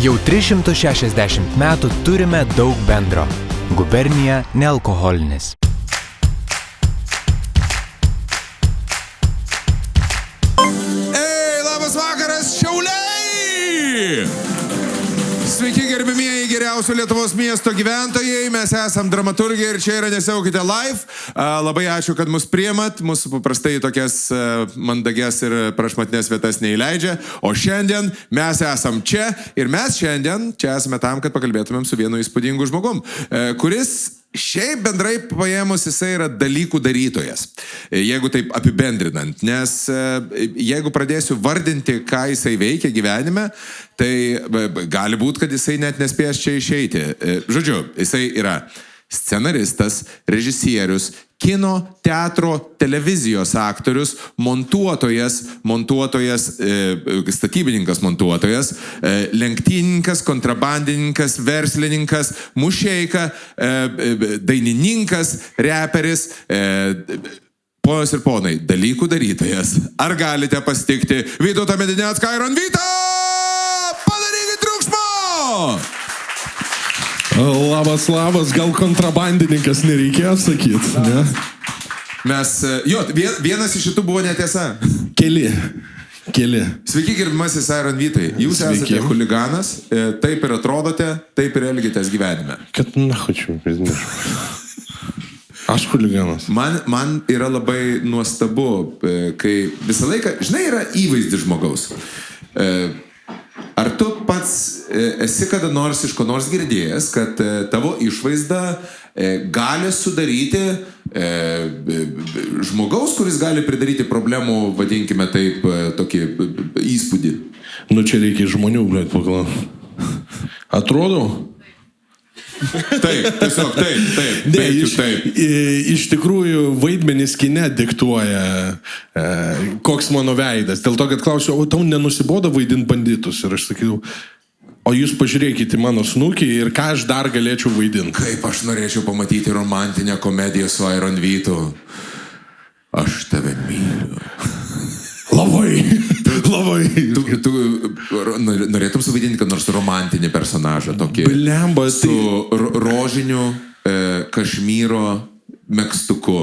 Jau 360 metų turime daug bendro. Gubernija nealkoholinis. Labas vakaras, Šiauliai! Sveiki, gerbimieji geriausio Lietuvos miesto gyventojai, mes esam dramaturgiai ir čia yra Nesiaukite live. Labai ačiū, kad mus priemat, mūsų paprastai tokias mandagias ir prašmatnes vietas neįleidžia, o šiandien mes esam čia ir mes šiandien čia esame tam, kad pakalbėtumėm su vienu įspūdingu žmogum, kuris šiaip bendrai paėmus jisai yra dalykų darytojas, jeigu taip apibendrinant, nes jeigu pradėsiu vardinti, ką jisai veikia gyvenime, tai gali būti, kad jisai net nespės čia išeiti. Žodžiu, jisai yra scenaristas, režisierius, kino, teatro, televizijos aktorius, montuotojas, statybininkas montuotojas, lenktynininkas, kontrabandininkas, verslininkas, mušeika, dainininkas, reperis, ponios ir ponai, dalykų darytojas. Ar galite pasitikti Vytautą Medinecką ir Vytą? Padarykit triukšmo! Labas, gal kontrabandininkas nereikėjo sakyti, ne? Mes, vienas iš šitų buvo netiesa. Keli. Sveiki, gerbimasis Iron Vytai. Jūs esate chuliganas, taip ir atrodote, taip ir elgitės gyvenime. Kad nahučiu, priznašu. Aš chuliganas. Man yra labai nuostabu, kai visą laiką, žinai, yra įvaizdis žmogaus. Ar tu pats esi kada nors iš ko nors girdėjęs, kad tavo išvaizda gali sudaryti žmogaus, kuris gali pridaryti problemų, vadinkime taip, tokį įspūdį? Nu čia reikia žmonių, blėt, paklausti. Atrodo? Taip, tiesiog taip. Ne, iš tikrųjų vaidmenys kine diktuoja, koks mano veidas. Dėl to, kad klausiu, o tau nenusibodo vaidinti banditus? Ir aš sakiau, o jūs pažiūrėkite mano snukį ir ką aš dar galėčiau vaidinti. Kaip aš norėčiau pamatyti romantinę komediją su Iron Vytu. Aš tave myliu. Labai. Tu norėtum suvaidinti, kad nors romantinį personažą, tokį Blemba, su rožiniu kašmyro megztuku.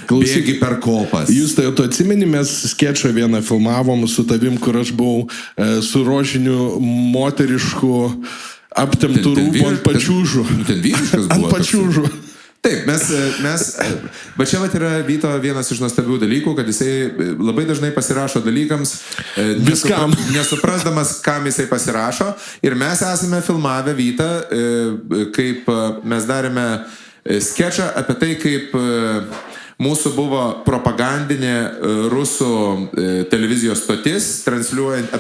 Bėgi per kopas. Jūs tai tu atsimeni, mes skečą vieną filmavom su tavim, kur aš buvau su rožiniu moterišku aptemtų rūbų ant pačiūžų. Ten vyriškas buvo. Ant pačiūžų. Taip, bet čia yra Vyto vienas iš nuostabių dalykų, kad jisai labai dažnai pasirašo dalykams, viskam, nesuprasdamas, kam jisai pasirašo. Ir mes esame filmavę Vytą, kaip mes darėme skečą apie tai, kaip mūsų buvo propagandinė rusų televizijos stotis, transliuojant,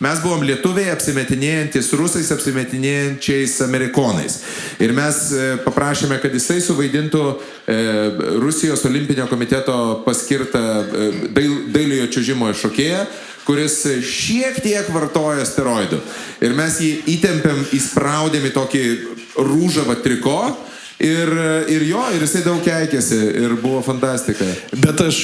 mes buvom lietuviai apsimetinėjantis rusais, apsimetinėjančiais amerikonais. Ir mes paprašėme, kad jisai suvaidintų Rusijos olimpinio komiteto paskirtą dailiojo čiuožimo šokėją, kuris šiek tiek vartoja steroidų. Ir mes jį įtempėm, įspraudėm į tokį rūžavą triko. Ir jisai daug keikėsi ir buvo fantastika. Bet aš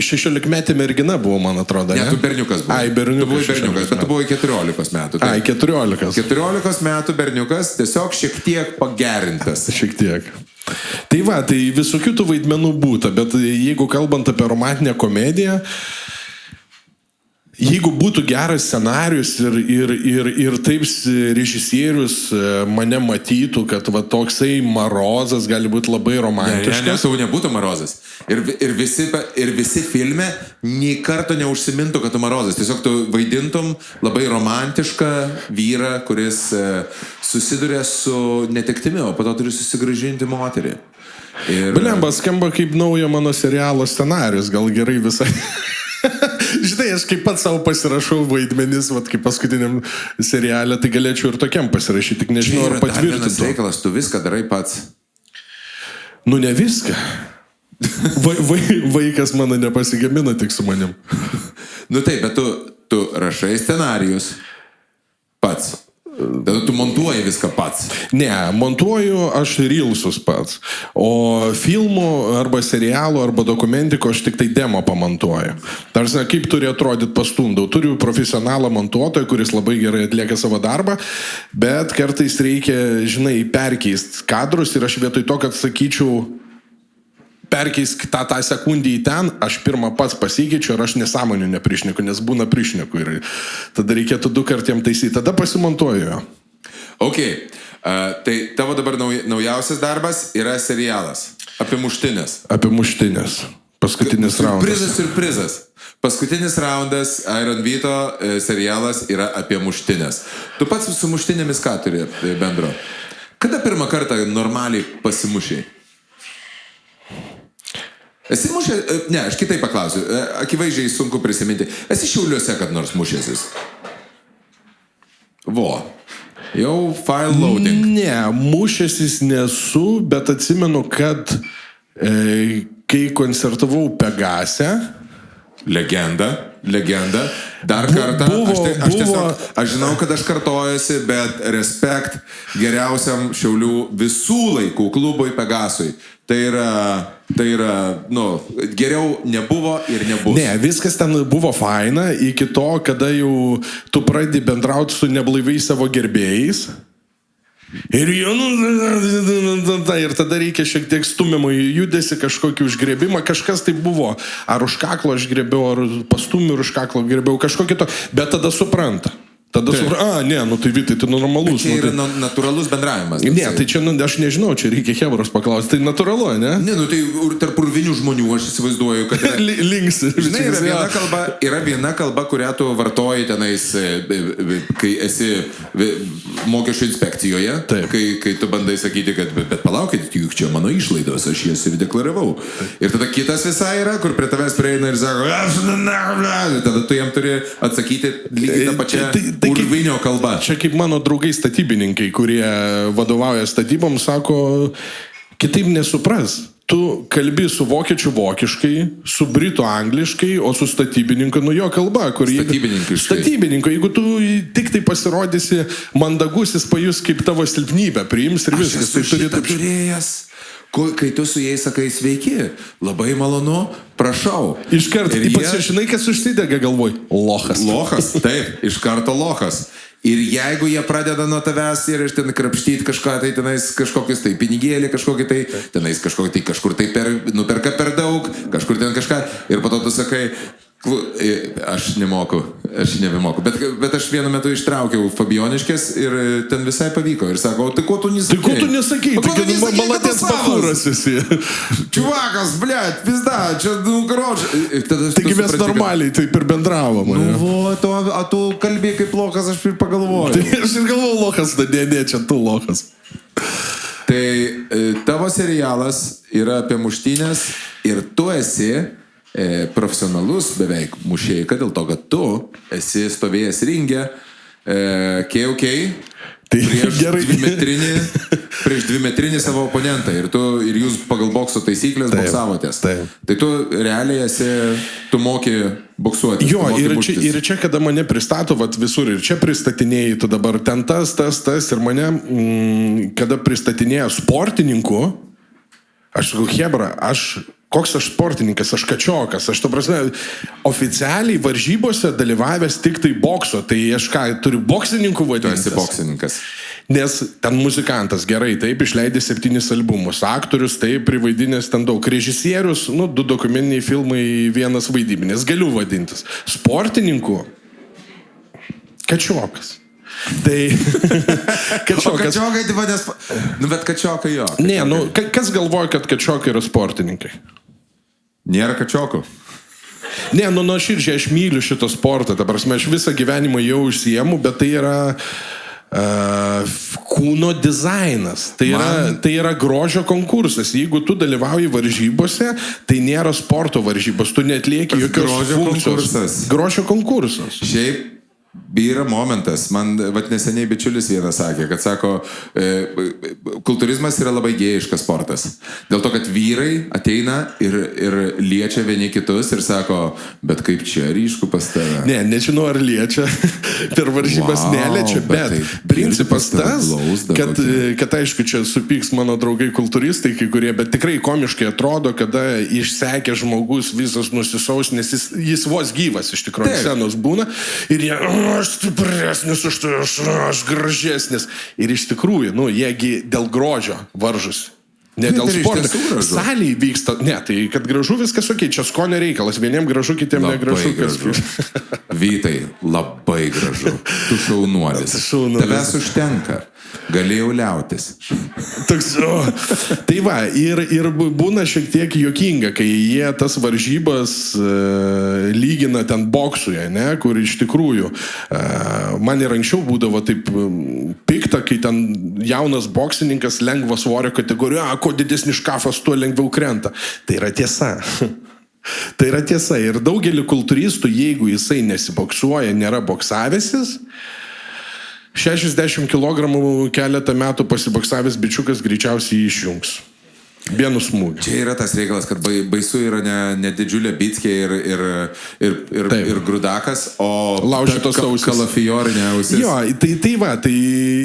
16-metė mergina buvo, man atrodo, ne? Ne, tu berniukas buvai. Ai, berniukas. Tu buvai berniukas, bet tu buvai 14 metų. Ai, 14. 14 metų berniukas, tiesiog šiek tiek pagerintas. Šiek tiek. Tai va, tai visokių tų vaidmenų būta, bet jeigu kalbant apie romantinę komediją, jeigu būtų geras scenarius ir taip režisierius mane matytų, kad va toksai marozas gali būti labai romantiškas. Ne, tau nebūtų marozas. Ir visi filme nei karto neužsimintų, kad tu marozas. Tiesiog tu vaidintum labai romantišką vyrą, kuris susiduria su netektimi, o po to turi susigrąžinti moterį. Blemba, skamba kaip naujo mano serialo scenarius, gal gerai visai. Žinai, aš kaip pats savo pasirašau vaidmenis, kaip paskutiniam serialė, tai galėčiau ir tokiam pasirašyti, tik nežinau, ar patvirtintų. Čia yra dar vienas reikalas, tu viską darai pats. Nu, ne viską. Vaikas mano nepasigamina tik su manim. Nu taip, bet tu rašai scenarijus pats. Tada tu montuoji viską pats. Ne, montuoju aš reelsus pats. O filmų arba serialų arba dokumentiko aš tik tai demo pamontuoju. Tarsi, kaip turi atrodyti pastumdau. Turiu profesionalą montuotoją, kuris labai gerai atlieka savo darbą, bet kartais reikia, žinai, perkeisti kadrus ir aš vietoj to, kad sakyčiau, perkeisk tą sekundį į ten, aš pirmą pats pasikeičiu ir aš nesąmonių neprišneku, nes būna prišneku ir tada reikėtų 2 kartiem taisyti, tada pasimontuoju jo. Ok, tai tavo dabar naujausias darbas yra serialas apie muštinės. Apie muštinės. Paskutinis raundas. Surprizas. Paskutinis raundas Iron Vyto serialas yra apie muštinės. Tu pats su muštinėmis ką turi bendro? Kada pirmą kartą normaliai pasimušiai? Esi mušė... Ne, aš kitaip paklausiu. Akivaizdžiai sunku prisiminti. Esi Šiauliuose kad nors mušėsis? Vo. Jau file loading. Ne, mušęsis nesu, bet atsimenu, kad kai koncertavau Pegase... Legenda. Dar kartą. Aš žinau, kad aš kartojuosi, bet respekt geriausiam Šiaulių visų laikų klubui Pegasui. Tai yra, geriau nebuvo ir nebus. Ne, viskas ten buvo faina iki to, kada jau tu pradedi bendrauti su neblaiviais savo gerbėjais. Ir tada reikia šiek tiek stumimo į judesį, kažkokį užgrebimą, kažkas tai buvo, ar už kaklo aš grebiau, ar pastumį ir už kaklo grebiau, kažkokį to, bet tada supranta. Tada tai Vytai, tai normalus. Tai yra natūralus bendravimas. Ne, tai čia, aš nežinau, čia reikia Hebros paklausti, tai natūralu, ne? Ne, tai tarp urvinių žmonių aš įsivaizduoju, kad... Linksi. Žinai, yra viena kalba, kurią tu vartoji tenais, kai esi mokesčių inspekcijoje, kai tu bandai sakyti, kad bet palaukit, juk čia mano išlaidos, aš jas ir deklaravau. Ir tada kitas visai yra, kur prie tavęs prieina ir sako, tada tu jam turi atsakyti lygiai tą pačią... Urvinio kalba. Čia kaip mano draugai statybininkai, kurie vadovauja statybom, sako, kitaip nesupras. Tu kalbi su vokiečiu vokiškai, su britu angliškai, o su statybininku jo kalba. Statybininkai. Jeigu tu tik tai pasirodysi mandagus, jis pajus kaip tavo silpnybę, priims ir viskas. Aš esu šitą turėjęs. Kai tu su jais sakai sveiki, labai malonu, prašau. Iš karto, ypač žinai, kas užsidega galvoj? Lochas. Lochas, taip, iš karto lochas. Ir jeigu jie pradeda nuo tavęs ir iš ten krapštyti kažką, tai tenais kažkokius tai pinigėlį, kažkokį tai, tenais kažkur tai nuperka per daug, kažkur ten kažką, ir po to tu sakai, aš nebemoku. Bet aš vienu metu ištraukiau Fabioniškės ir ten visai pavyko. Ir sako, tai ko tu nesakei? Tai ko tu nesakei? Tai malatės bakūras esi. Čiuvakas, blėt, pizda, čia karočiai. Taigi mes normaliai taip ir bendravom. O tu kalbėjai kaip lokas, aš ir pagalvoju. Tai aš ir galvoju lokas, ne, čia tu lokas. Tai tavo serialas yra apie muštynės ir tu esi profesionalus beveik mušėja, dėl to, kad tu esi stovėjęs ringe KOK prieš dvimetrinį savo oponentą ir jūs pagal bokso taisyklės boksavotės. Tai tu realiai tu moki boksuoti. Jo, ir čia, kada mane pristato visur, ir čia pristatinėjai, tu dabar ten tas, ir mane, kada pristatinėja sportininku, aš sakau, Hebra, koks aš sportininkas, aš kačiokas, aš to prasme, oficialiai varžybose dalyvavęs tik tai bokso, tai aš turiu boksininkų vadintis. Tu esi boksininkas. Nes ten muzikantas gerai, taip, išleidė 7 albumus, aktorius, taip, privaidinės ten daug, režisierius, 2 dokumentiniai filmai, 1 vaidybinis, galiu vadintis. Sportininkų, kačiokas. Tai kačiokas. O kačiokai, tai vadės... bet kačiokai jo. Ne, kas galvoja, kad kačiokai yra sportininkai? Nėra kačiokų. Ne, nuoširdžiai, aš myliu šitą sportą, ta prasme, aš visą gyvenimą jau užsiemu, bet tai yra kūno dizainas. Tai yra grožio konkursas. Jeigu tu dalyvauji varžybose, tai nėra sporto varžybos, tu neatlieki jokios funkcijos. Grožio konkursas. Šiaip yra momentas, man neseniai bičiulis vienas sakė, kad sako, kultūrizmas yra labai gėjiškas sportas. Dėl to, kad vyrai ateina ir liečia vieni kitus ir sako, bet kaip čia ryšku pas tave. Ne, nežinau ar liečia, per varžybas neliečia, bet principas tas, kad aišku, čia supyks mano draugai kultūristai, kai kurie, bet tikrai komiškai atrodo, kada išsekė žmogus visas nusisaus, nes jis vos gyvas iš tikrųjų senos būna ir jie, aš stipresnis už tai, aš gražesnis. Ir iš tikrųjų, jiegi dėl grožio varžus. Ne dėl sporto. Salėje vyksta, tai kad gražu viskas okei, čia skonio reikalas, vieniem gražu, kitiem negražu. Vytai, labai gražu. Tu šaunuolis. Tavęs užtenka. Galėjau liautis. Tai va, ir būna šiek tiek juokinga, kai jie tas varžybas lygina ten boksuje, ne, kur iš tikrųjų man ir anksčiau būdavo taip pikta, kai ten jaunas boksininkas lengvo svorio kategorijoje, ko didesnis škafas, tuo lengviau krenta. Tai yra tiesa. Tai yra tiesa. Ir daugelį kultūristų, jeigu jisai nesiboksuoja, nėra boksavęsis, 60 kg keletą metų pasiboksavęs bičiukas greičiausiai išjungs. Vienu smūgiu. Čia yra tas reikalas, kad baisu yra ne didžiulė bitskė ir grudakas, o laužytos ausis. Kalafijorinė ausis. Jo, tai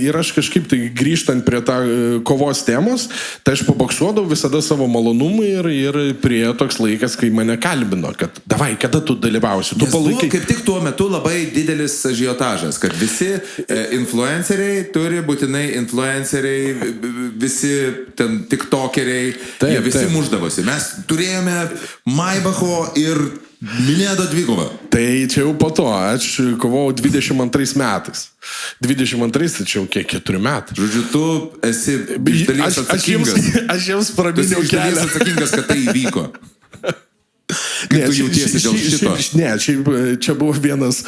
ir aš kažkaip tai grįžtant prie tą kovos temos, tai aš paboksuodavau visada savo malonumui ir prie toks laikas, kai mane kalbino, kad davai, kada tu dalyvausi, tu palaikai. Kaip tik tuo metu labai didelis ažiotažas, kad visi influenceriai turi būtinai influenceriai, visi ten tiktokeriai, jie visi muždavosi. Mes turėjome Maibacho ir Minedo dvikovą. Tai čia jau po to, aš kovojau 22 metais. 22, tai čia jau kiek 4 metai. Žodžiu, tu esi iš dalies atsakingas. Aš jiems prabiniau kelią. Tu esi iš dalies atsakingas, kad tai įvyko. Kaip tu jautiesi dėl šito? Čia buvo vienas,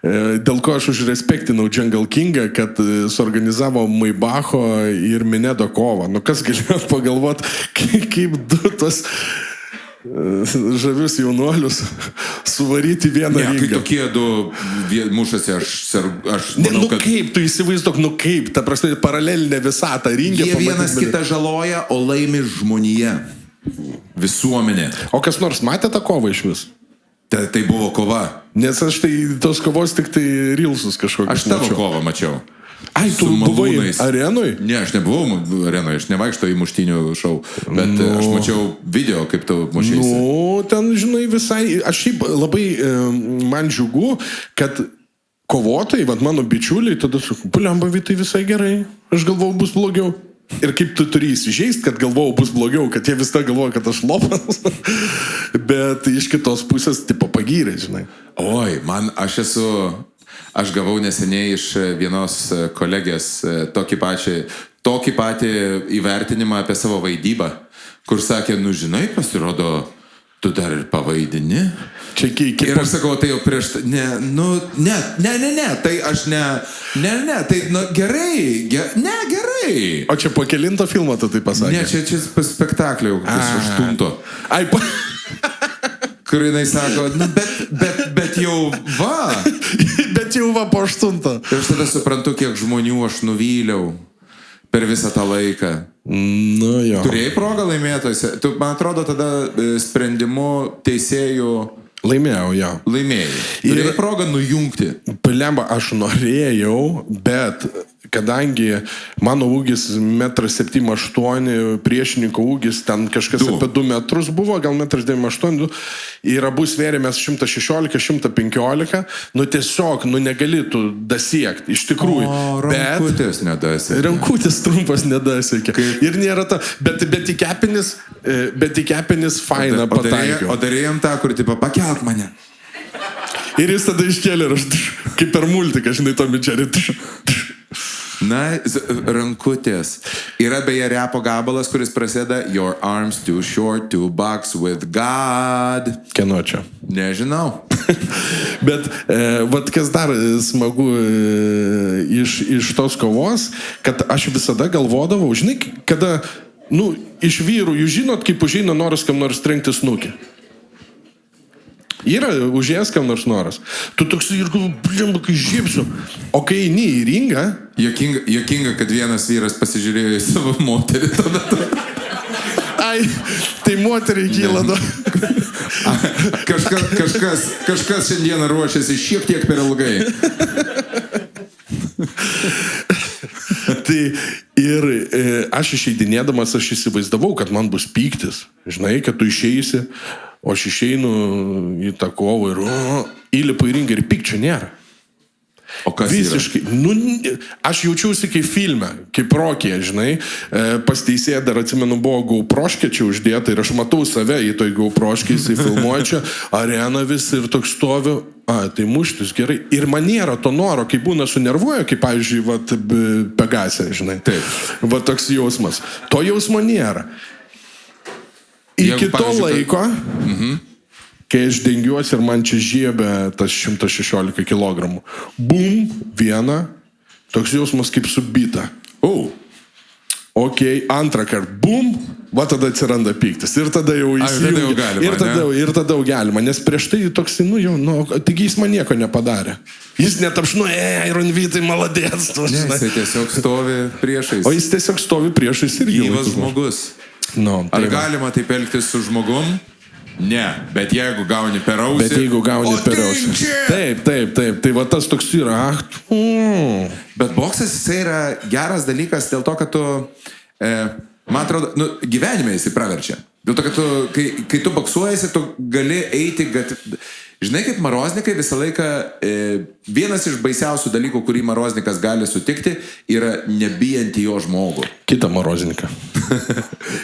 dėl ko aš užrespektinau Jungle Kingą, kad suorganizavo Maibacho ir Minedo kovą. Kas galėjo pagalvoti, kaip du tos žavius jaunuolius suvaryti vieną ringą. Kai tokie du mušasi, aš manau, kad... Kaip tu įsivaizduok, kaip, ta prasme, paralelinė visata ringė. Jie vienas kitą žaloja, o laimi žmonija. Visuomenė. O kas nors matė tą kovą iš vis? Tai buvo kova. Nes aš tai tos kovos tik tai rilsus kažkokius. Aš tavo kovą mačiau. Ai, tu buvai arenui? Ne, aš nebuvau arenui, aš nevaikštau į muštynių šou, bet aš mačiau video, kaip tu mušėsi. Ten, žinai, visai, aš šiaip labai man džiugu, kad kovotojai, mano bičiuliai, tada sakau, puliamba, tai visai gerai, aš galvojau, bus blogiau. Ir kaip tu turi įsižeist, kad galvojau bus blogiau, kad jie visada galvoja, kad aš lopas. Bet iš kitos pusės tipo pagyrė, žinai. Oi, aš gavau neseniai iš vienos kolegės tokį patį įvertinimą apie savo vaidybą, kur sakė, žinai, pasirodo, tu dar ir pavaidini. Ir aš sakau, tai jau prieš... Ne, tai aš tai gerai, gerai. O čia po kelinto filmo tu tai pasakė? Ne, čia po spektaklio, iš 8. Ai, kur jinai sako, bet jau va. Bet jau va po 8. Ir aš tada suprantu, kiek žmonių aš nuvyliau per visą tą laiką. Jo. Turėjai progą laimėtojose? Tu, man atrodo, tada sprendimu teisėjų... Laimėjau, jo. Laimėjai. Turėjai progą nujungti. Lemba, aš norėjau, bet kadangi mano ūgis 1,78 m, priešininko ūgis ten kažkas apie 2 metrus buvo, gal 1,98 m, ir abu svėrėmės 116-115, tiesiog, negali tu dasiekti, iš tikrųjų. O, rankutis nedasiekė. Rankutis trumpas nedasiekė. Ir nėra ta, bet į kepenis faina pataikiau. O darėjom tą, kur tipo, pakelk mane. Ir jis tada iškėlė ir aš, kaip per multiką, žinai, Tommy Jerry. Na, rankutės. Yra beje repo gabalas, kuris prasideda Your arms too short to box with God. Kieno čia? Nežinau. Bet, kas dar smagu iš tos kovos, kad aš visada galvodavau, žinai, kada, iš vyrų, jūs žinot, kaip užeina noras kam nors trenkti snukį. Yra užėjęs kam nors noras. Tu toks ir blemba, kai žiepsiu. O kai eini į ringą... Jokinga, kad vienas vyras pasižiūrėjo į savo moterį tada. Ai, tai moteriai kyla. Kažkas šiandieną ruošiasi šiek tiek per ilgai. Tai ir aš išeidinėdamas, aš įsivaizdavau, kad man bus pyktis. Žinai, kad tu išeisi, o aš išeinu į tą kovą ir įlipu į ringą ir pykčio nėra. O kas visiškai. Nu, aš jaučiausi kaip filme, kaip Rokyje, žinai. Pas teisėją dar atsimenu, buvo GoProškė čia uždėta ir aš matau save į toj GoProškė, jisai filmuoja čia, arena vis ir toks stoviu. Tai muštis gerai. Ir man nėra to noro, kai būna sunervuoja, kaip, pavyzdžiui, vat, Pegasė, žinai. Taip. Va toks jausmas. To jausmo nėra. Iki to laiko, kai aš dengiuosi ir man čia žiebė tas 116 kg. Bum, viena, toks jausmas kaip subita. Ok, antrą kartą, bum, va tada atsiranda pyktis. Ir tada jau įsijungia. Ir tada jau galima, nes prieš tai toks, taigi jis man nieko nepadarė. Jis netapšnu, Ironvytai, maladės. Ne, jis tiesiog stovi priešais. O jis tiesiog stovi priešais ir gyvas žmogus. Ar galima taip elgtis su žmogum? Ne, bet jeigu gauni per ausį. Taip. Tai va tas toks yra. Bet boksas jisai yra geras dalykas dėl to, kad tu, man atrodo, gyvenime jisai praverčia. Dėl to, kad tu, kai tu boksuojasi, tu gali eiti, žinai, kaip maroznikai visą laiką, vienas iš baisiausių dalykų, kurį maroznikas gali sutikti, yra nebijantį jo žmogų. Kitą marozniką.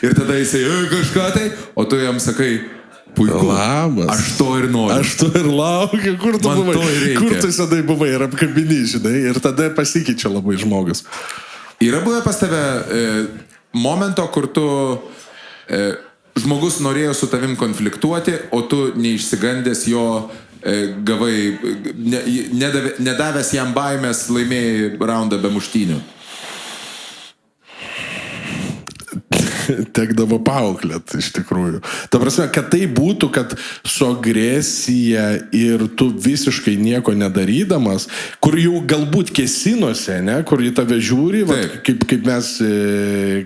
Ir tada jisai, kažką tai, o tu jam sakai, puiku. Labas. Aš to ir noriu. Aš to ir laukiu. Kur tu buvai? Kur tu senai buvai ir apkabini, žinai? Ir tada pasikeičia labai žmogus. Yra buvę pas tave momento, kur tu žmogus norėjo su tavim konfliktuoti, o tu neišsigandęs jo gavai, nedavęs jam baimės, laimėjai raundą be muštynių. Tekdavo paauklėt, iš tikrųjų. Ta prasme, kad tai būtų, kad su agresija ir tu visiškai nieko nedarydamas, kur jau galbūt kesinosi, ne, kur į tave žiūri, va, kaip mes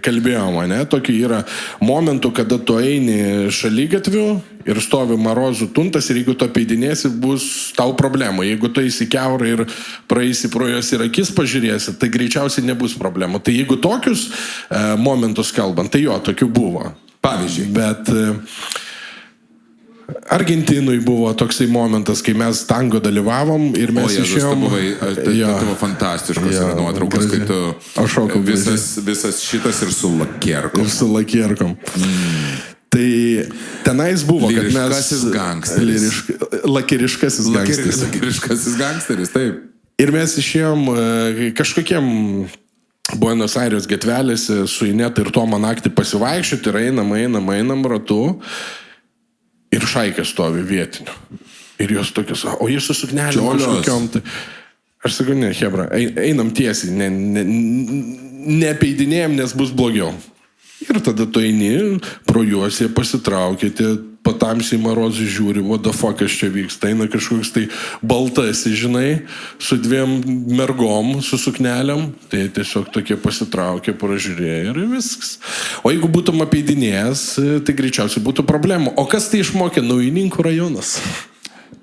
kalbėjome, ne, tokių yra momentų, kada tu eini šaligatviu ir stovi marozų tuntas ir jeigu tu apeidinėsi, bus tau problemų. Jeigu tu eisi kiaurą ir praeisi pro jos ir akis pažiūrėsi, tai greičiausiai nebus problemų. Tai jeigu tokius momentus kalbant, tai jo, tokių buvo. Pavyzdžiui. Bet Argentinui buvo toksai momentas, kai mes tango dalyvavom ir mes išėjom. Tai buvo fantastiškos ir nuotraukos, kai tu visas šitas ir su lakierkom. Ir su lakierkom. Tai tenais buvo, kad mes... Lyriškasis gangsteris. Lakiriškasis gangsteris, taip. Ir mes išėjom kažkokiem Buenos Aires gatvelėse su Ineta ir Toma naktį pasivaikščioti ir einam ratu ir šaikė stovi vietinių. Ir jos tokios, o jie su suknelėm kažkokiom. Tai... Aš sakau, ne, hebra, einam tiesiai, neapeidinėjom, nes bus blogiau. Ir tada tu eini, pro juos jie pasitraukėte, patamsiai marozį žiūri, what the fuck aš čia vyksta, eina kažkoks tai baltasis, žinai, su dviem mergom, su suknelėm, tai tiesiog tokie pasitraukė, pražiūrėjo ir viskas. O jeigu būtum apeidinėjęs, tai greičiausiai būtų problemų. O kas tai išmokė? Naujininkų rajonas.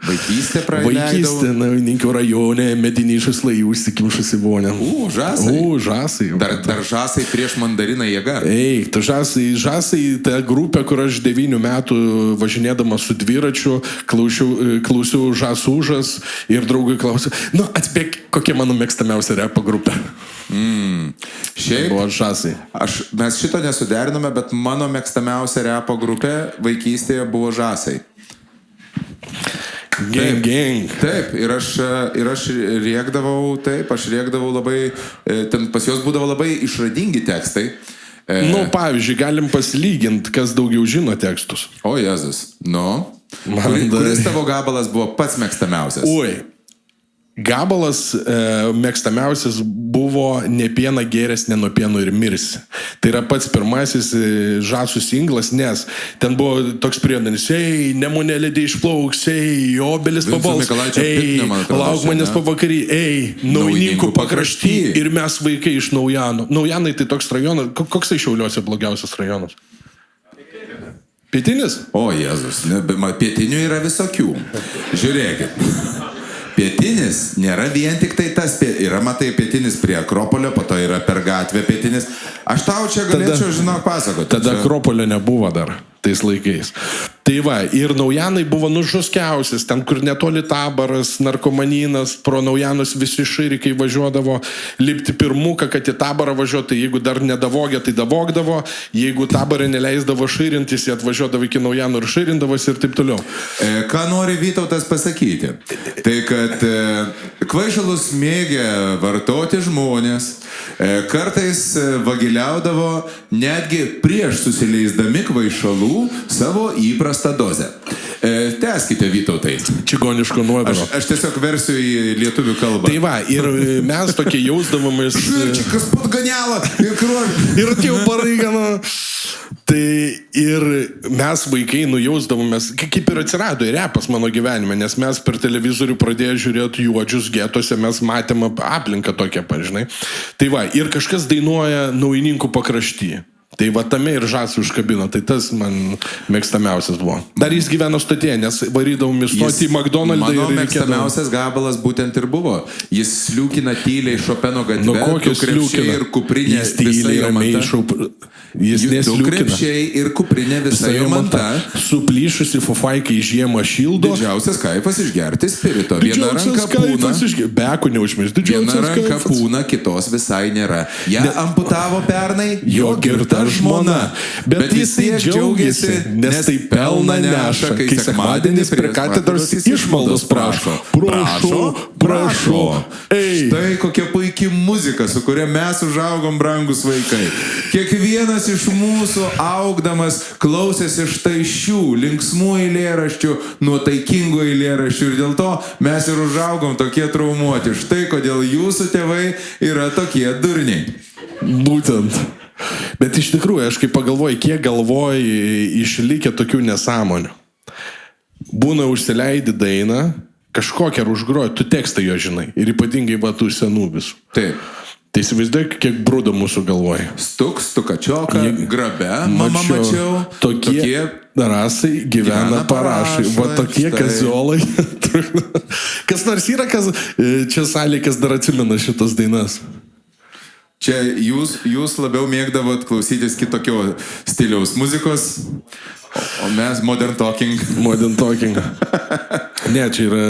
Vaikystė praleidau. Vaikystė, Naujininkų rajone, medinišus laijų užsikimšusi vonė. Žasai. Žasai. Dar žasai prieš mandariną jėga. Tu žasai, ta grupė, kur aš 9 metų važinėdamas su dviračiu, klausiau žasų užas ir draugai klausiau, atspėk, kokia mano mėgstamiausia repo grupė. Šiaip, buvo žasai. Mes šito nesuderinome, bet mano mėgstamiausia repo grupė vaikystėje buvo žasai. Gang. Taip, ir aš rėkdavau labai, ten pas juos būdavo labai išradingi tekstai. Pavyzdžiui, galim pasilyginti, kas daugiau žino tekstus. O, Jėzus, kuris tavo gabalas buvo pats mėgstamiausias? Gabalas mėgstamiausias buvo Ne pieną gėrės, ne nuo pieno ir mirsi. Tai yra pats pirmasis žasų singlas, nes ten buvo toks priedanis, nemunėlėdė išplauks, obelis pabals, lauk manęs pavakarį, Naujininkų pakrašty ir mes vaikai iš Naujanų. Naujanai tai toks rajonas, koks tai Šiauliuose blogiausias rajonas? Pietinis? O, Jėzus, pietinių yra visokių. Žiūrėkit. Pietinis nėra vien tik tai tas, yra, matai, pietinis prie Akropolio, po to yra per gatvę pietinis. Aš tau čia galėčiau, žinok, pasakoti. Tada Akropolio nebuvo dar tais laikais. Tai va, ir Naujanai buvo nužuskiausias, ten, kur netoli Taboras, narkomanynas, pro Naujanus visi širikai važiuodavo lipti pirmuką, kad į Taborą važiuotų, jeigu dar nedavogė, tai davogdavo, jeigu Taborą neleisdavo širintis, jie atvažiuodavo iki Naujanų ir širindavosi ir taip toliau. Ką nori Vytautas pasakyti? Tai, kad kvaišalus mėgė vartoti žmonės, kartais vagiliaudavo netgi prieš susileisdami kvaišalų savo įprastą dozę. Tęskite, Vytautai. Čigoniško nuodaro. Aš tiesiog versiu į lietuvių kalbą. Tai va, ir mes tokie jausdavomės... Švirčikas podganialą ir kruožį. Ir atėjau paraigano. Tai ir mes vaikai nujausdavomės, kaip ir atsirado ir repas mano gyvenime, nes mes per televizorių pradėjome žiūrėti juodžius getuose, mes matėme aplinką tokią, pažinai. Tai va, ir kažkas dainuoja Naujininkų pakraštyje. Tai va tame ir žasį užkabino, tai tas man mėgstamiausias buvo. Dar jis gyveno stotyje, nes varydavom įstoti į McDonald'ą. Mano mėgstamiausias gabalas būtent ir buvo. Jis sliūkina tyliai Šopeno gatve, nu, du krepšiai ir kuprinė visai jo manta. Jis du krepšiai ir kuprinė visai jo manta. Suplyšusi fufaikai žiemą šildo. Didžiausias kaifas išgerti spirito. Viena ranka pūna. Beko neužmirš. Viena ranka pūna, kitos visai nėra. Ja amputavo pernai, jo girta žmona. Bet jisai džiaugiasi, nes tai pelną neša, kai sekmadienis prie katedros išmaldos prašo. Prašo. Štai kokia puikia muzika, su kuria mes užaugom, brangus vaikai. Kiekvienas iš mūsų augdamas klausėsi štai šių linksmų eilėraščių, nuotaikingų eilėraščių ir dėl to mes ir užaugom tokie traumuoti. Štai kodėl jūsų tėvai yra tokie durniai. Būtent. Bet iš tikrųjų, aš kaip pagalvoju, kiek galvoju išlikę tokių nesąmonių. Būna užsileidi dainą, kažkokią užgroji, tu tekstą jo žinai. Ir ypatingai va tų senų visų. Taip. Tai įsivaizduok, kiek brūdo mūsų galvoja. Stukačioka, grabe, mama mačiau. Tokie rasai gyvena parašai. Va tokie kaziolai. Kas nors yra, kas čia salėje, kas dar atsimena šitas dainas? Čia jūs labiau mėgdavot klausytis kitokio stiliaus muzikos, o mes modern talking. Modern talking. Ne, čia yra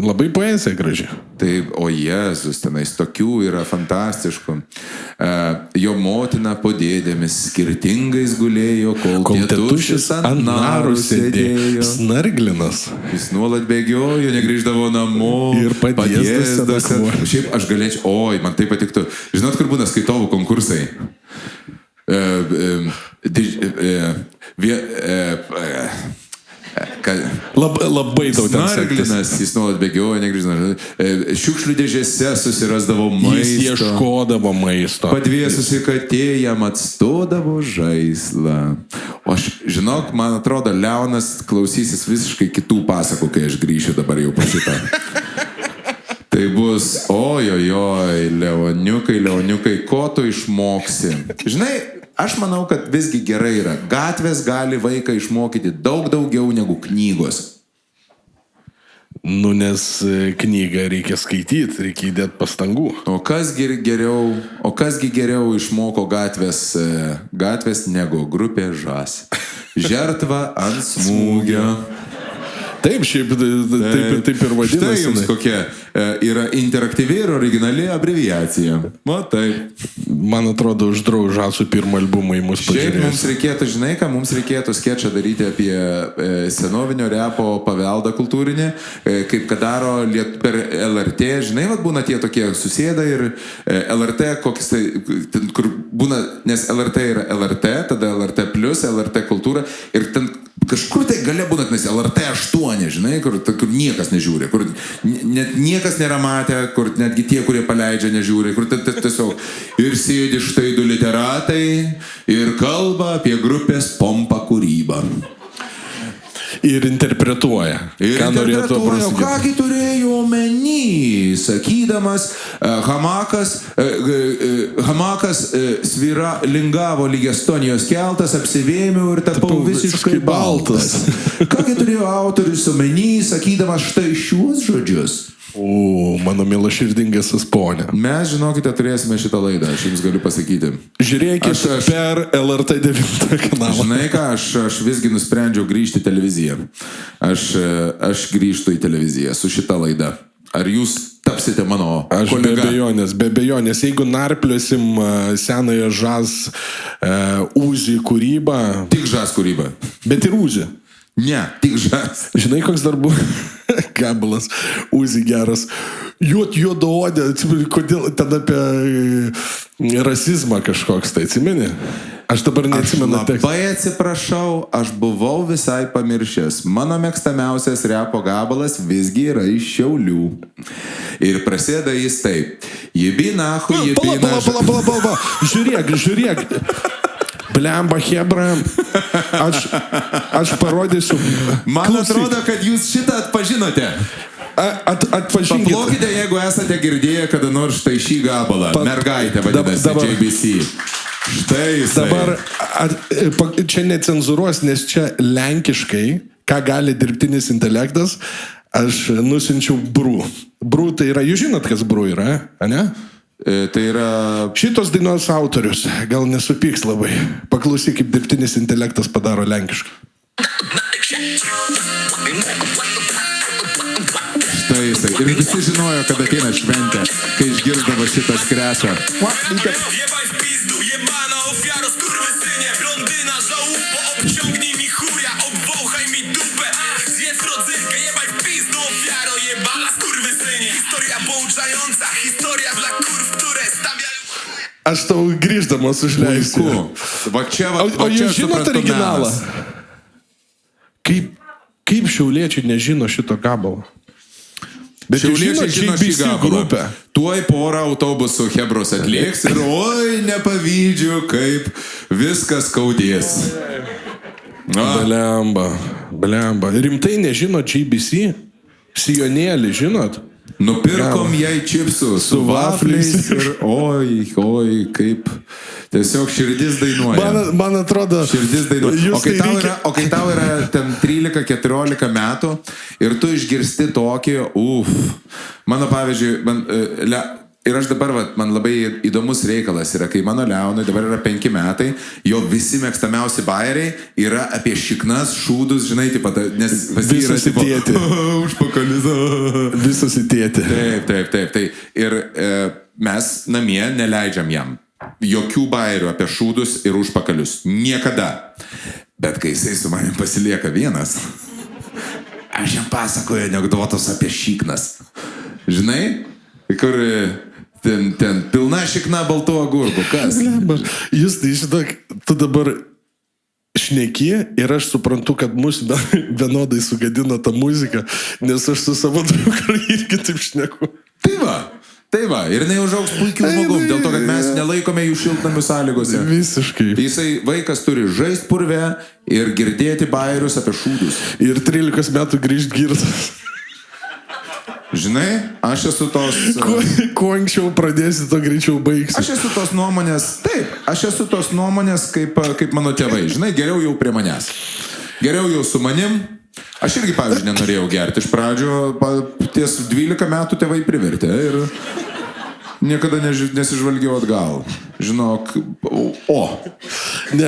labai poezija graži. Taip, o Jėzus, tenais tokių yra fantastiškų. Jo motina po dėdėmis skirtingais gulėjo, kol tėtušis ant narų sėdėjo. Snarglinas. Jis nuolat bėgiojo, negrįždavo namo. Ir padėsdose. Šiaip aš galėčiau, man tai patiktų. Žinot, kur būna skaitovų konkursai? Labai daug ten Snarglinas, jis nuolat bėgiojo, negrįždavo. Šiukšlių dėžėse susirasdavo maisto. Jis ieškodavo maisto. Padvėsusi katė jam atstodavo žaislą. O aš, žinok, man atrodo, Leonas klausysis visiškai kitų pasakų, kai aš grįšiu dabar jau po šitą. Tai bus, ojojoj, Leoniukai, ko tu išmoksi? Žinai, aš manau, kad visgi gerai yra. Gatvės gali vaiką išmokyti daug daugiau negu knygos. Nu, nes knygą reikia skaityti, reikia įdėti pastangų. O kasgi geriau išmoko gatvės negu grupė Žas. Žertva ant smūgio. Taip, šiaip taip ir vadinasi. Štai jums kokia yra interaktyvi ir originali abreviacija. O taip. Man atrodo, uždrau Žasų pirmą albumą į mus pažiūrės. Šiaip mums reikėtų, žinai ką, mums reikėtų skečą daryti apie senovinio repo paveldą kultūrinį, kaip kad daro per LRT. Žinai, vat būna tie tokie susėda ir LRT, kokis tai, kur būna, nes LRT yra LRT, tada LRT plus, LRT kultūra ir ten kažkur tai galia būna, nes LRT 8, žinai, kur niekas nežiūri, kur net niekas nėra matę, kur netgi tie, kurie paleidžia, nežiūri, kur tiesiog ir sėdi štai du literatai ir kalba apie grupės Pompa kūrybą. Ir interpretuoja. Kągi turėjo omeny sumeny, sakydamas, hamakas svira lingavo lyg Estonijos keltas, apsivėmiau ir tapau visiškai baltas. Kągi turėjo autorius sumeny, sakydamas štai šiuos žodžius? Mano milo širdingasis ponė. Mes, žinokite, turėsime šitą laidą, aš jums galiu pasakyti. Žiūrėkit per LRT 9 kanalą. Žinai ką, aš visgi nusprendžiau grįžti į televiziją. Aš grįžtu į televiziją su šitą laidą. Ar jūs tapsite mano kolega? Be abejonės. Jeigu narpliosim senąją Žaz Uzi kūrybą. Tik Žaz kūrybą. Bet ir Uzi. Ne, tik Žaz. Žinai, koks dar buvo gabalas Uzi geras. Juodaodė, kodėl ten apie rasizmą kažkoks, tai atsimeni? Aš dabar neatsimenu tekstą. Labai atsiprašau, aš buvau visai pamiršęs. Mano mėgstamiausias repo gabalas visgi yra iš Šiaulių. Ir prasideda jis taip. Jebina, jebina. Pala. Žiūrėk. Blemba, hebra, aš parodysiu. Man atrodo, kad jūs šitą atpažinote. Atpažinkite. Paplokite, jeigu esate girdėję kada nors štai šį gabalą. Mergaitė vadinasi JBC. Štai jisai. Dabar čia necenzuruos, nes čia lenkiškai, ką gali dirbtinis intelektas, aš nusinčiau Bru. Bru tai yra, jūs žinot, kas Bru yra, ne? Tai yra... Šitos dainos autorius, gal nesupyks labai. Paklausyk, kaip dirbtinis intelektas padaro lenkiškai. Štai jisai. Ir visi žinojo, kad ateina šventė, kai išgirsdavo šitą skrečą. Aš tau grįždamas užleisiu. O jūs žinot originalą? Kaip šiauliečiai nežino šito gabalo? Bet šiauliečiai žino šį gabalą. Tuoj porą autobusų hebros atlieks ir oi, nepavydžiu, kaip viskas skaudės. Blemba. Rimtai nežino JBC? Sijonėlį, žinot? Nupirkom jai čipsų su vafliais ir oi, kaip tiesiog širdis dainuoja. Man atrodo, širdis dainuoja. O kai tau yra ten 13-14 metų ir tu išgirsti tokį, mano pavyzdžiui, ir aš dabar, man labai įdomus reikalas yra, kai mano Leonui dabar yra 5 metai, jo visi mėgstamiausi bairiai yra apie šiknas, šūdus, žinai, nes visi yra tipo, užpakaliza. Visas įtėti. Taip. Ir mes namie neleidžiam jam jokių bairių apie šūdus ir užpakalius. Niekada. Bet kai jisai su manim pasilieka vienas, aš jam pasakoju anekdotus apie šiknas. Žinai, kur... Ten pilna šikna baltų agurkų. Kas? Jūs, žinok, tu dabar šneki ir aš suprantu, kad mus vienodai sugadino tą muziką, nes aš su savo draugu irgi taip šneku. Tai va, ir jinai užaugs puikių žmogum, dėl to, kad mes nelaikome jų šiltnamių sąlygose. Visiškai. Jisai vaikas turi žaist purve ir girdėti bairius apie šūdus. Ir 13 metų grįžt girtas. Žinai, aš esu tos... Kuo anksčiau pradėsi, to greičiau baigsi. Aš esu tos nuomonės, kaip mano tėvai. Žinai, geriau jau prie manęs. Geriau jau su manim. Aš irgi, pavyzdžiui, nenorėjau gerti iš pradžio. Ties 12 metų tėvai privertė ir niekada nesižvalgiau atgal. Žinok, Ne,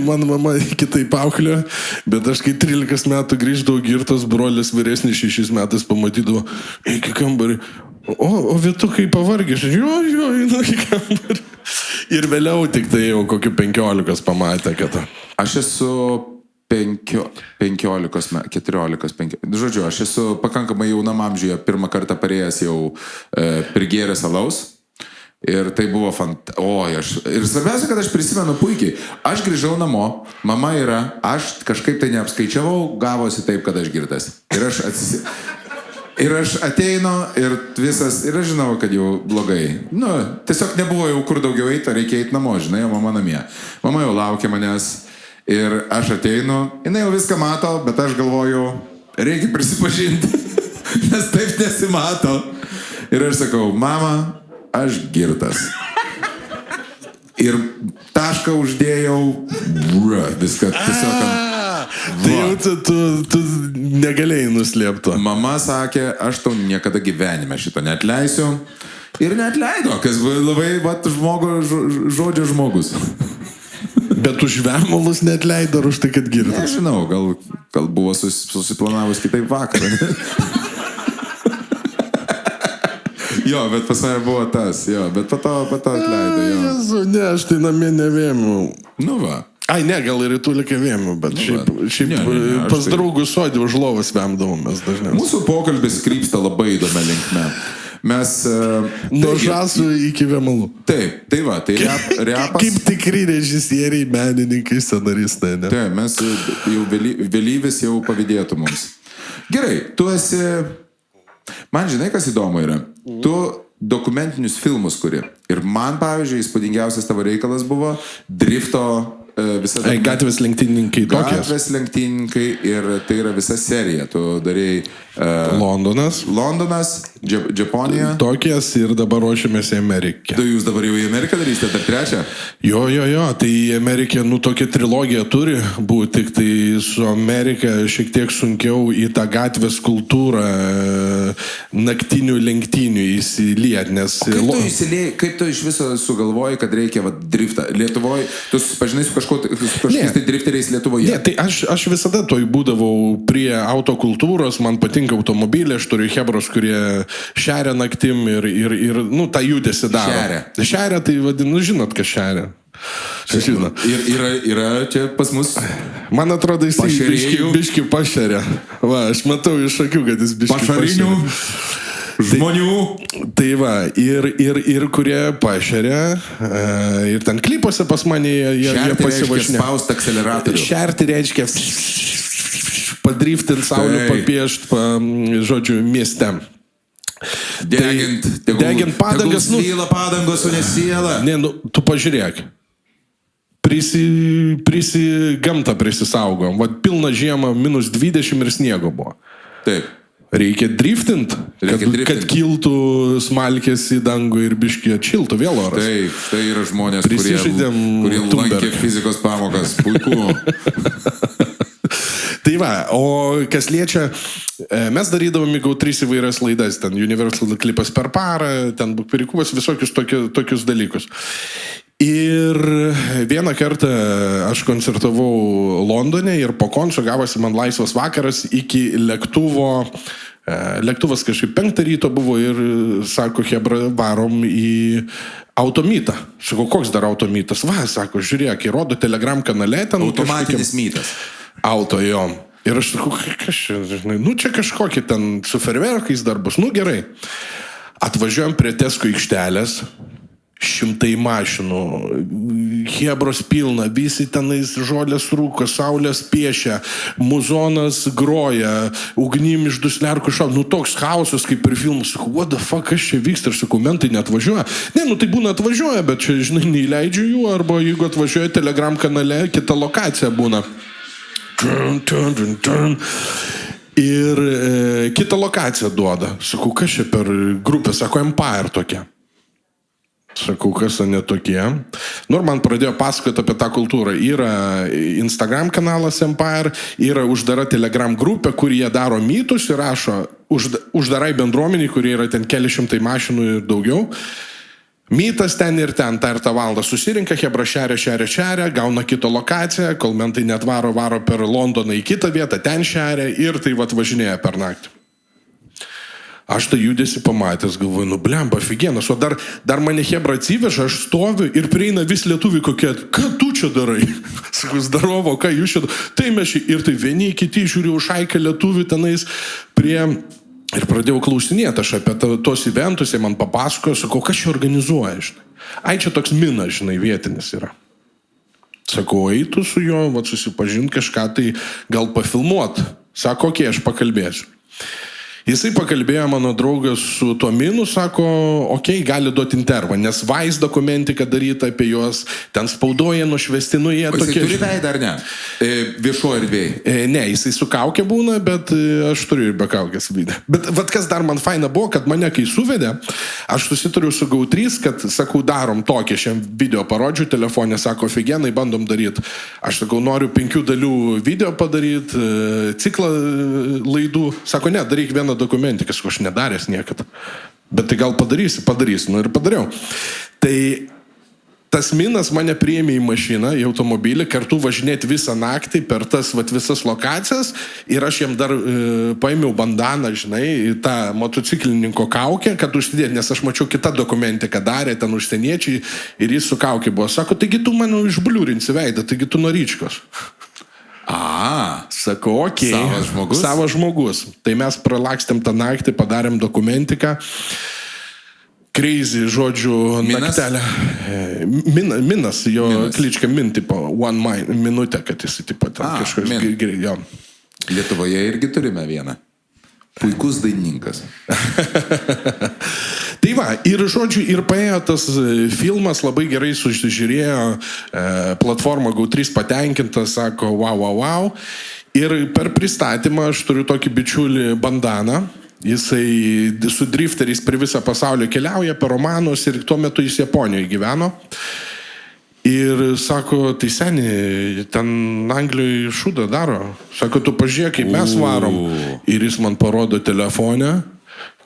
man mama kitaip auklė, bet aš kai 13 metų grįždavau girtas, brolis vyresnis 6 metais pamatydavo, iki kambarį, o vietukai pavargęs, jo, einu į kambarį. Ir vėliau tik tai jau kokiu 15 pamatė, kad... Aš esu 14, žodžiu, aš esu pakankamai jaunam amžiuje, pirmą kartą parėjęs jau prigėręs alaus. Ir tai buvo ir svarbiausia, kad aš prisimenu puikiai. Aš grįžau namo, mama yra, aš kažkaip tai neapskaičiavau, gavosi taip, kad aš girtas. Ir aš ateinu ir aš žinau, kad jau blogai. Tiesiog nebuvo jau kur daugiau eiti, reikia eiti namo, žinai, o mama namie. Mama jau laukia manęs ir aš ateinu, jinai jau viską mato, bet aš galvoju, reikia prisipažinti, nes taip nesimato. Ir aš sakau, mama, aš girtas. Ir tašką uždėjau, viską tiesiog... Tai jau tu negalėjai nuslėpto. Mama sakė, aš tau niekada gyvenime šito neatleisiu. Ir neatleido, kas labai žodžio žmogus. Bet už vermalus neatleido ar už tai, kad girtas? Nežinau, gal buvo susiplanavus kitaip vakarą. Jo, bet pas mane buvo tas, jo, bet po to atleido, jo. Jezu, ne, aš tai namie nevėmiau. Nu va. Ai, ne, gal ir į tuliką vėmiau, bet šiaip pas draugų sodį už lovas vemdavomės dažniausiai. Mūsų pokalbis krypsta labai įdomia linkme. Mes... Nuo žasų iki vėmalų. Taip, tai va, tai repas... Kaip tikri režisieriai, menininkai, scenaristai, ne? Taip, mes jau vėlyvis jau pavydėtų mums. Gerai, tu esi... Man žinai, kas įdomu yra? Tu dokumentinius filmus kuri. Ir man, pavyzdžiui, įspūdingiausias tavo reikalas buvo drifto... Gatvės lenktynininkai tokias. Gatvės lenktynininkai ir tai yra visa serija. Tu darėjai... Londonas, Japonija. Tokias ir dabar ruošiamės į Ameriką. Tai jūs dabar jau į Ameriką darysite dar trečią? Jo, tai Amerika, tokia trilogija turi būti, tik tai su Amerika šiek tiek sunkiau į tą gatvės kultūrą naktinių lenktynių įsiliet, nes... Kaip tu iš viso sugalvoji, kad reikia driftą? Lietuvoje, tu susipažinai su kažkokiais tai drifteriais Lietuvoje? Ne, tai aš visada toj būdavau prie autokultūros, man patinka automobilį, aš turiu hebros, kurie šeria naktim ir tą judesį daro. Šeria, tai vadinu, žinot, kas šeria. Žinot. Ir yra čia pas mus... Man atrodo, jis biški pašeria. Va, aš matau iš akių, kad jis biški pašeria. Žmonių. Tai va, ir kurie pašeria, ir ten klipuose pas mane jie pasivažinė. Šerti reiškia spaust akceleratorių. Šerti reiškia padriftinti saulę, papiešt, žodžiu, mieste. Degint padangas, svyla padangos, o ne siela. Ne, tu pažiūrėk. Gamtą prisisaugom. Vat pilna žiema, -20 ir sniego buvo. Taip. Reikia driftinti, kad kiltų smalkės į dangų ir biškį atšiltų vėl oras. Taip, tai yra žmonės, kurie lankė fizikos pamokas. Puiku. Tai va, o kas liečia, mes darydavome gal 3 įvairias laidas, ten Universal klipas per parą, ten Bukperikubas, visokius tokius dalykus. Ir vieną kartą aš koncertavau Londone ir po konco gavosi man laisvas vakaras iki lėktuvo. Lėktuvas kažkaip 5 ryto buvo ir sako, hebra, varom į automytą. Sako, koks dar automytas? Va, sako, žiūrėk, įrodo Telegram kanale. Automatinis mytas. Auto, jo. Ir aš sakau, kas čia, žinai, čia kažkokie ten su ferverkais dar bus. Gerai. Atvažiuojam prie Tesko aikštelės, 100 mašinų, hebros pilna, visi tenais žolės rūko, saulės piešia, muzonas groja, ugnim iš duslerkų šau. Toks chaosas kaip ir filmus. Sakau, what the fuck, kas čia vyksta? Ir sakau, mentai neatvažiuoja. Ne, tai būna atvažiuoja, bet čia, žinai, neįleidžiu jų, arba jeigu atvažiuoja Telegram kanale, kita lokacija būna. Ir kitą lokaciją duoda. Sakau, kas čia per grupę? Sako, Empire tokia. Sakau, kas ne tokie. Ir man pradėjo pasakoti apie tą kultūrą. Yra Instagram kanalas Empire, yra uždara Telegram grupė, kur jie daro mytus ir rašo uždarai bendruomeniai, kurie yra ten kelišimtai mašinų ir daugiau. Mytas ten ir ten, tą ir tą valandą susirinka, hebra šeria, gauna kitą lokaciją, kol mentai net varo per Londoną į kitą vietą, ten šeria ir tai važinėja per naktį. Aš tą judesį pamatęs, galvoju, blemba, figienas, o dar mane hebra atsiveža, aš stoviu ir prieina vis lietuviai kokie, ką tu čia darai? Sakau, zdarovo, ką jūs čia darai? Tai mes čia ir tai vieni, kiti žiūriu šaiką lietuvių tenais prie... Ir pradėjau klausinėti aš apie tos eventus, jie man papasakojo, sakau, kas čia organizuoja, žinai. Ai, čia toks minas, žinai, vietinis yra. Sakau, eitų su juo, susipažint kažką, tai gal pafilmuot. Sako, okei, aš pakalbėsiu. Jisai pakalbėjo mano draugas su Tominu, sako, okei, gali duoti intervą, nes Vice dokumentiką daryta apie juos, ten spaudoje nušvesti, nu jie O jisai tokie... turi veidą ar ne? Viešuoju erdvėje. Ne, jisai su kaukė būna, bet aš turiu ir be kaukės vydę. Bet vat kas dar man faina buvo, kad mane kai suvedė, aš susitariu su GAU3, kad, sakau, darom tokį, šiam video parodžiu telefonė, sako, figenai, bandom daryti. Aš sakau, noriu 5 dalių video padaryti, ciklą laidų. Sako, ne, daryk vieną dokumentiką, aš nedaręs niekad. Bet tai gal padarysi, nu ir padariau. Tai tas Minas mane priėmė į mašiną, į automobilį, kartu važinėti visą naktį per tas visas lokacijas ir aš jam dar paėmiau bandaną, žinai, tą motociklininko kaukę, kad užsidėti, nes aš mačiau kitą dokumentiką darė, ten užsieniečiai ir jis su kaukė buvo. Sako, taigi tu mane išbliūrinsi veidą, taigi tu Noričkos. Sakau, okei. Savas žmogus. Savas žmogus. Tai mes pralakstėm tą naktį, padarėm dokumentiką. Crazy, žodžiu, Minas? naktelę. Minas, jo klička Min, tipo, minutę, kad jis, tipo, ten kažkas jo. Lietuvoje irgi turime vieną. Puikus dainininkas. Tai va, ir žodžiu, ir paėjo tas filmas, labai gerai sužiūrėjo, platforma GAU3 patenkinta, sako, wow. Ir per pristatymą aš turiu tokį bičiulį bandaną. Jisai su drifteriais per visą pasaulį keliauja, per romanus ir tuo metu jis Japonijoje gyveno. Ir sako, tai seniai, ten Anglijoje šūdą daro. Sako, tu pažiūrėk, kaip mes varom. Ir jis man parodo telefonę,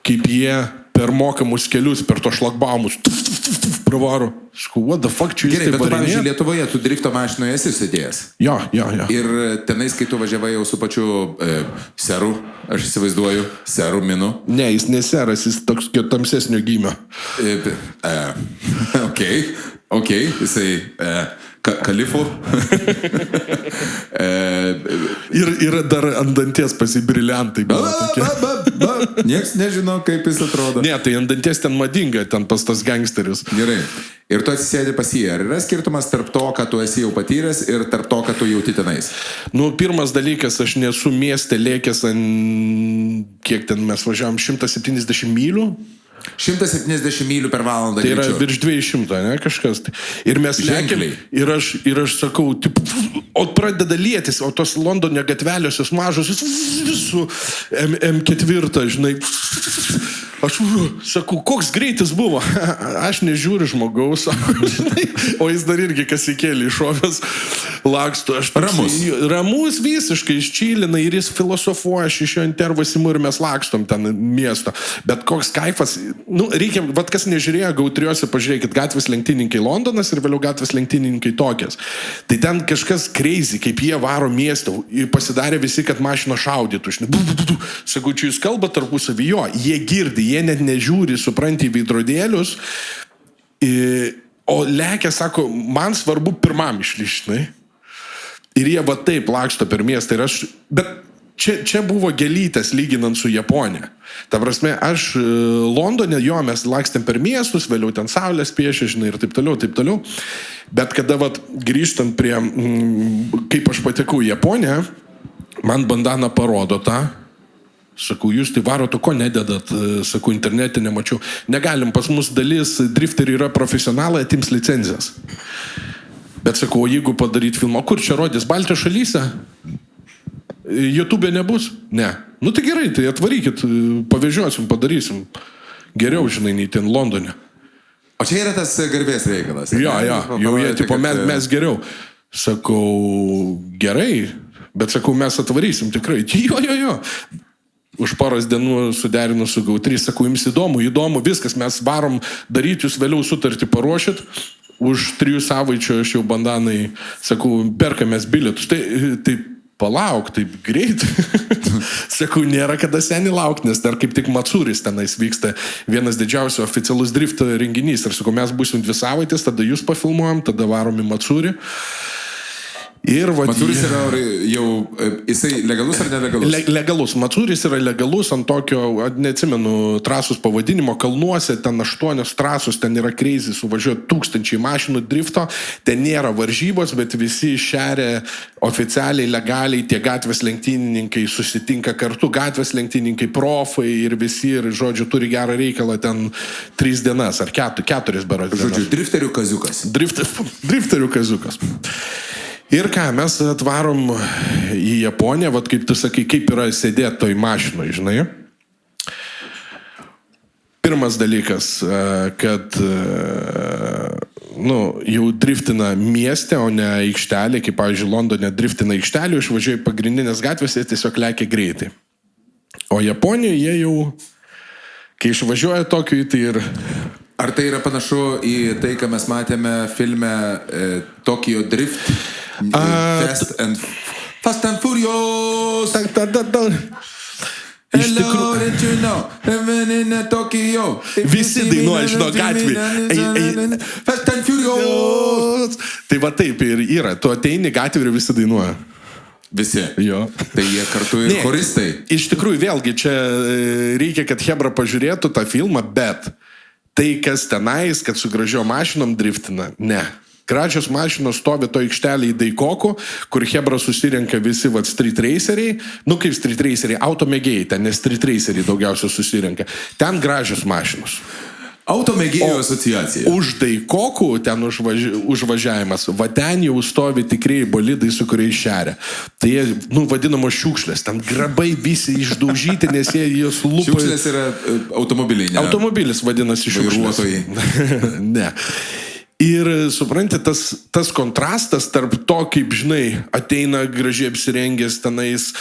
kaip jie per mokamus kelius, per to šlagbaumus pravaro. Sakau, what the fuck, čia jis Gerai, taip bet tu, pavyzdžiui, varinėja? Lietuvoje tu drifto mašinoje esi sėdėjęs. Jo. Ir tenais, kai tu važiavai jau su pačiu seru, aš įsivaizduoju, seru Minu. Ne, jis neseras, jis toks tamsesnio gymio. Okei, jisai kalifu. Ir dar ant danties pasibriliantai buvo tokie. Niekas nežino, kaip jis atrodo. Ne, tai ant danties ten madinga, ten pas tas gangsteris. Gerai. Ir tu atsisėdi pas jį. Ar yra skirtumas tarp to, ką tu esi jau patyręs ir tarp to, ką tu jauti tenais? Nu, pirmas dalykas, aš nesu mieste lėkęs ant, kiek ten mes važiavom, 170 mylių. 170 mylių per valandą. Tai yra greičiu. virš 200, ne, kažkas. Ir mes lėkėm ir aš sakau, tipo, o pradeda lietis, o tos Londone gatveliosios mažos, su M4, žinai. Aš sakau, koks greitis buvo. Aš nežiūriu žmogaus, žinai, o jis dar irgi kas įkėlė iššovęs, laksto. Ramus visiškai iščylina ir jis filosofuoja, aš iš jo intervas imu ir mes lakstom ten miesto. Bet koks kaifas, nu, reikia, vat kas nežiūrėjo, GAU3, pažiūrėkit, gatvės lenktyninkai Londonas ir vėliau gatvės lenktyninkai tokias. Tai ten kažkas crazy, kaip jie varo miestą, pasidarė visi, kad mašina šaudytų. Sakau, čia jūs kalba tarpusavy, jo, jie girdi, jie net nežiūri, supranti veidrodėlius, o lekia, sako, man svarbu pirmam išlišti. Ir jie va taip laksto per miestą. Bet čia buvo gelytės lyginant su Japonija. Ta prasme, aš Londone, jo, mes lakstėm per miestus, vėliau ten saulės piešė, žinai, ir taip toliau. Bet kada vat grįžtant prie, kaip aš patekau į Japoniją, man bandana parodo tą. Sakau, jūs tai varote, ko nededat, sakau, internete nemačiau. Negalim, pas mus dalis drifterių yra profesionalai, atims licenzijas. Bet sakau, jeigu padaryti filmą, kur čia rodys, Baltijos šalyse? YouTube nebus? Ne. Nu tai gerai, tai atvarykit, pavežiosim, padarysim. Geriau, žinai, nei ten Londone. O čia yra tas garbės reikalas. Jo, jau jie, tipo, mes geriau. Sakau, gerai, bet sakau, mes atvarysim tikrai. Jo. Už poros dienų suderinu su GAU3, sakau, jums įdomu, viskas, mes varom daryti, jūs vėliau sutartį paruošit, už 3 savaičių aš jau bandanai, sakau, perkamės bilietus, tai palauk, taip greit, sakau, nėra kada seniai laukti, nes dar kaip tik Matsuris tenais vyksta vienas didžiausių oficialus drifto renginys, ir sakau, mes būsim 2 savaitės, tada jūs pafilmuojam, tada varom į Matsurį. Ir va, Matūris yra jau, jisai legalus ar nelegalus? Legalus. Matūris yra legalus ant tokio, neatsimenu, trasos pavadinimo, kalnuose, ten 8 trasos, ten yra crazy, suvažiuoja 1000 mašinų drifto, ten nėra varžybos, bet visi šeria oficialiai, legaliai, tie gatvės lenktynininkai susitinka kartu, gatvės lenktynininkai, profai ir visi, ir, žodžiu, turi gerą reikalą ten 3 dienas ar 4 berods dienas. Žodžiu, drifterių kaziukas. Drifterių kaziukas. Ir ką, mes atvarom į Japoniją, vat kaip tu sakai, kaip yra sėdėti toj mašinoj, žinai. Pirmas dalykas, kad jau driftina mieste, o ne aikštelė, kaip, pavyzdžiui, Londone driftina aikštelė, išvažiuoja pagrindinės gatvės, jie tiesiog lekia greitai. O Japonijoje jie jau, kai išvažiuoja tokiu, tai ir... Ar tai yra panašu į tai, ką mes matėme filme Tokyo Drift? Fast and Furious! Iš tikrųjų, visi dainuoja, žinau, gatvį. Fast and Furious! Tai va taip ir yra, tu ateini gatvį ir visi dainuoja. Visi. Jo. Tai jie kartu ir choristai. Iš tikrųjų, vėlgi, čia reikia, kad Hebra pažiūrėtų tą filmą, bet tai, kas tenais, kad su gražiom mašinom driftina, ne. Gražios mašinos stovi to aikštelį į Daikoku, kur Hebra susirenka visi street raceriai, kaip street raceriai, automėgėjai, ten ne street raceriai daugiausia susirenka. Ten gražios mašinos. Automėgėjų asociacija. Už Daikokų ten užvažiavimas, va ten jau stovi tikrieji bolidai, su kuriais šeria. Tai jie, vadinamos šiukšlės, ten grabai visi išdaužyti, nes jie jos lupa. Šiukšlės yra automobiliai, ne? Automobilis vadinasi šiukšlės. Vairuotojai. Ne. Ir supranti, tas kontrastas tarp to, kaip, žinai, ateina gražiai apsirengęs tenais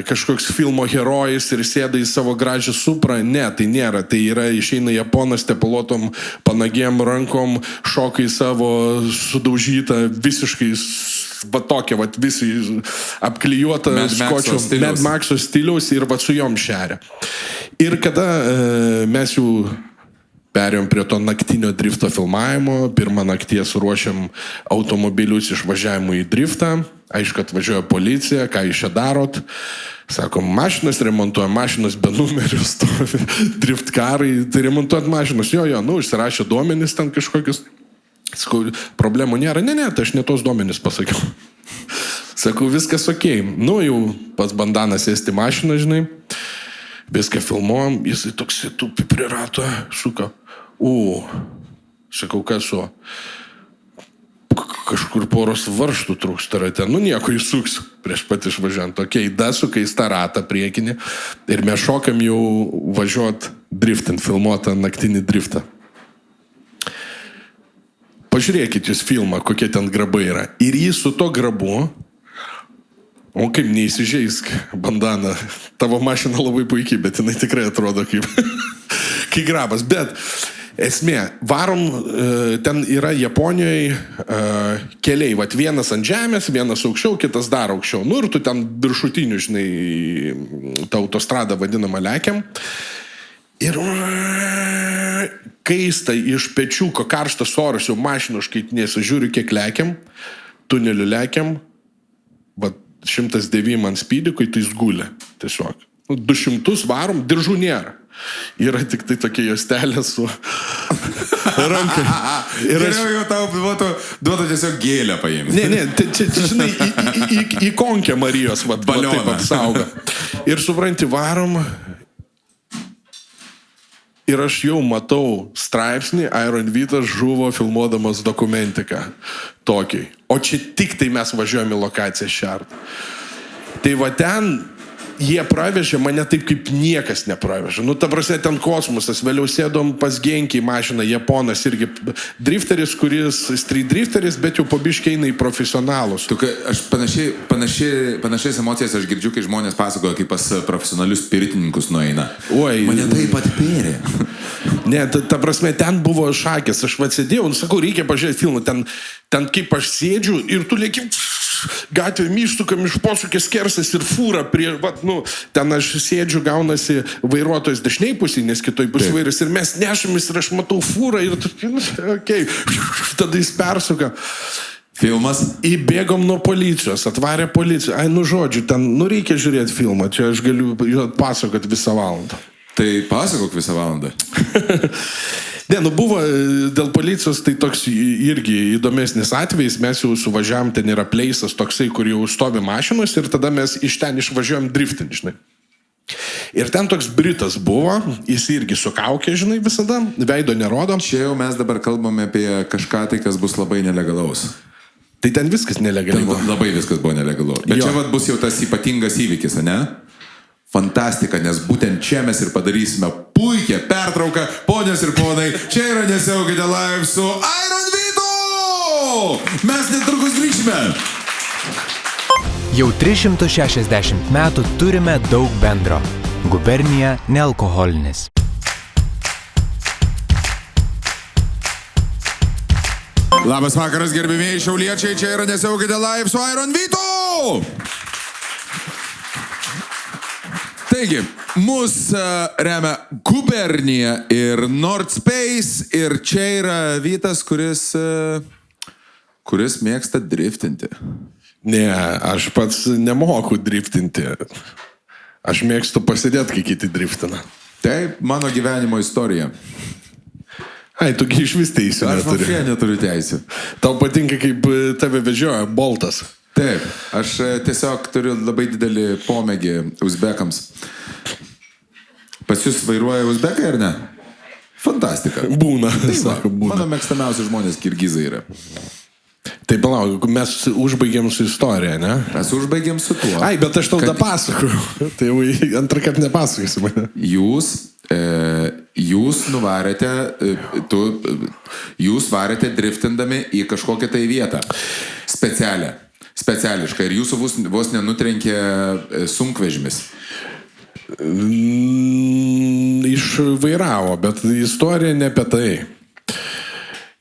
kažkoks filmo herojus ir sėda į savo gražią suprą, ne, tai nėra, tai yra išeina Japonas tepaluotom panagiem rankom, šoka į savo sudaužytą visiškai va tokia, va visi apklijuota skočio Mad Maxo stiliaus ir va su jom šeria. Ir kada mes jau perėjom prie to naktinio drifto filmavimo, pirmą nakties ruošiam automobilius išvažiavimui į driftą, aišku, atvažiuoja policija, ką jūs čia darot, sakom, mašinas remontuoja, mašinas be numerių stovi, driftkarai, tai remontuot mašinas, jo, užsirašė duomenis ten kažkokius, sakau, problemų nėra, ne, tai aš ne tos duomenis pasakiau. Sakau, viskas okei, jau pas bandanas sėsti mašiną, žinai, viską filmuojam, jisai toks tupi prie rato, šuka. Sakau, kas su? Kažkur poros varštų trūksta rate. Nieko įsuks prieš pat išvažiant. Okei, dasuka į tą ratą priekinį ir mes šokam jau važiuot driftint, filmuotą naktinį driftą. Pažiūrėkit jūs filmą, kokie ten grabai yra. Ir jis su to grabu, o kaip neįsižeisk, bandana, tavo mašina labai puikiai, bet jinai tikrai atrodo kaip grabas. Bet esmė, varom, ten yra Japonijoje keliai, vienas ant žemės, vienas aukščiau, kitas dar aukščiau. Ir tu ten viršutinių, žinai, tą autostradą vadinamą lekiam. Ir kaista iš pečiuko karštas oras, jau mašinų užkaitinėsiu, žiūriu, kiek lekiam, tuneliu lekiam, 109 ant spydikui, tai jis gulė. Tiesiog. 200 varom, diržų nėra. Yra tik tai tokia juostelė su rankai. Geriau jau tau duotų tiesiog gėlę paimti. Ne, čia, žinai, į konkę Marijos, balioną. Taip apsauga. Ir supranti, varom. Ir aš jau matau straipsnį, Iron Vytas žuvo filmuodamas dokumentiką tokiai. O čia tik tai mes važiuojame į lokaciją šert. Tai va ten jie pravežė mane taip, kaip niekas nepravežė. Ta prasme, ten kosmosas. Vėliau sėdom pas Genki mašiną, Japonas irgi drifteris, kuris street drifteris, bet jau pabiškai eina į profesionalus. Aš panašiais emocijas aš girdžiu, kai žmonės pasakoja, kaip pas profesionalius pirtininkus nueina. Mane taip atpėrė. Ne, ta prasme, ten buvo šakės. Aš sėdėjau, sakau, reikia pažiūrėti filmą. Ten kaip aš sėdžiu ir tu lėki gatvė myštukam iš posūkės kersas ir fūra prie, ten aš sėdžiu, gaunasi vairuotojas dešiniai pusėje, nes kitoj pusėje vairas ir mes nešamis ir aš matau fūrą ir tada jis persuka. Filmas. Įbėgom nuo policijos, atvarė policija. Ai, žodžiu, ten, reikia žiūrėti filmą, čia aš galiu pasakoti visą valandą. Tai pasakok visą valandą. Ne, buvo dėl policijos, tai toks irgi įdomesnis atvejis, mes jau suvažiavam, ten yra pleisas toksai, kur jau stovi mašinos ir tada mes iš ten išvažiuojam driftinti, žinai. Ir ten toks britas buvo, jis irgi su kaukė, žinai, visada, veido nerodo. Čia jau mes dabar kalbame apie kažką tai, kas bus labai nelegalaus. Tai ten viskas nelegaliai. Labai viskas buvo nelegalu. Bet čia vat bus jau tas ypatingas įvykis, ne? Fantastika, nes būtent čia mes ir padarysime puikią pertrauką. Ponios ir ponai, čia yra Nesiaukite live su Iron Vytu! Mes netrukus grįžime. Jau 360 metų turime daug bendro. Gubernija nealkoholinis. Labas vakaras, gerbimieji šiauliečiai, čia yra Nesiaukite live su Iron Vytu! Taigi, mus remia Gubernija ir Nord Space ir čia yra Vytas, kuris mėgsta driftinti. Ne, aš pats nemoku driftinti. Aš mėgstu pasidėti, kai kiti driftina. Taip, mano gyvenimo istorija. Ai, tugi iš vis teisų neturi. Aš neturiu teisų. Tau patinka, kaip tave vežioja Boltas. Taip, aš tiesiog turiu labai didelį pomėgį uzbekams. Pas jūs vairuoja uzbekai ar ne? Fantastika. Būna, sako, būna. Mano mėgstamiausi žmonės kirgizai yra. Tai palauk, mes užbaigėm su istorija, ne? Mes užbaigėm su tuo. Ai, bet aš tau dapasakoju. Tai jau antrą kartą nepasakosi mane. Jūs nuvarėte, jūs varėte driftindami į kažkokią tai vietą. Speciališkai. Ir jūsų vos nenutrenkė sunkvežimis. Išvairavo, bet istorija ne apie tai.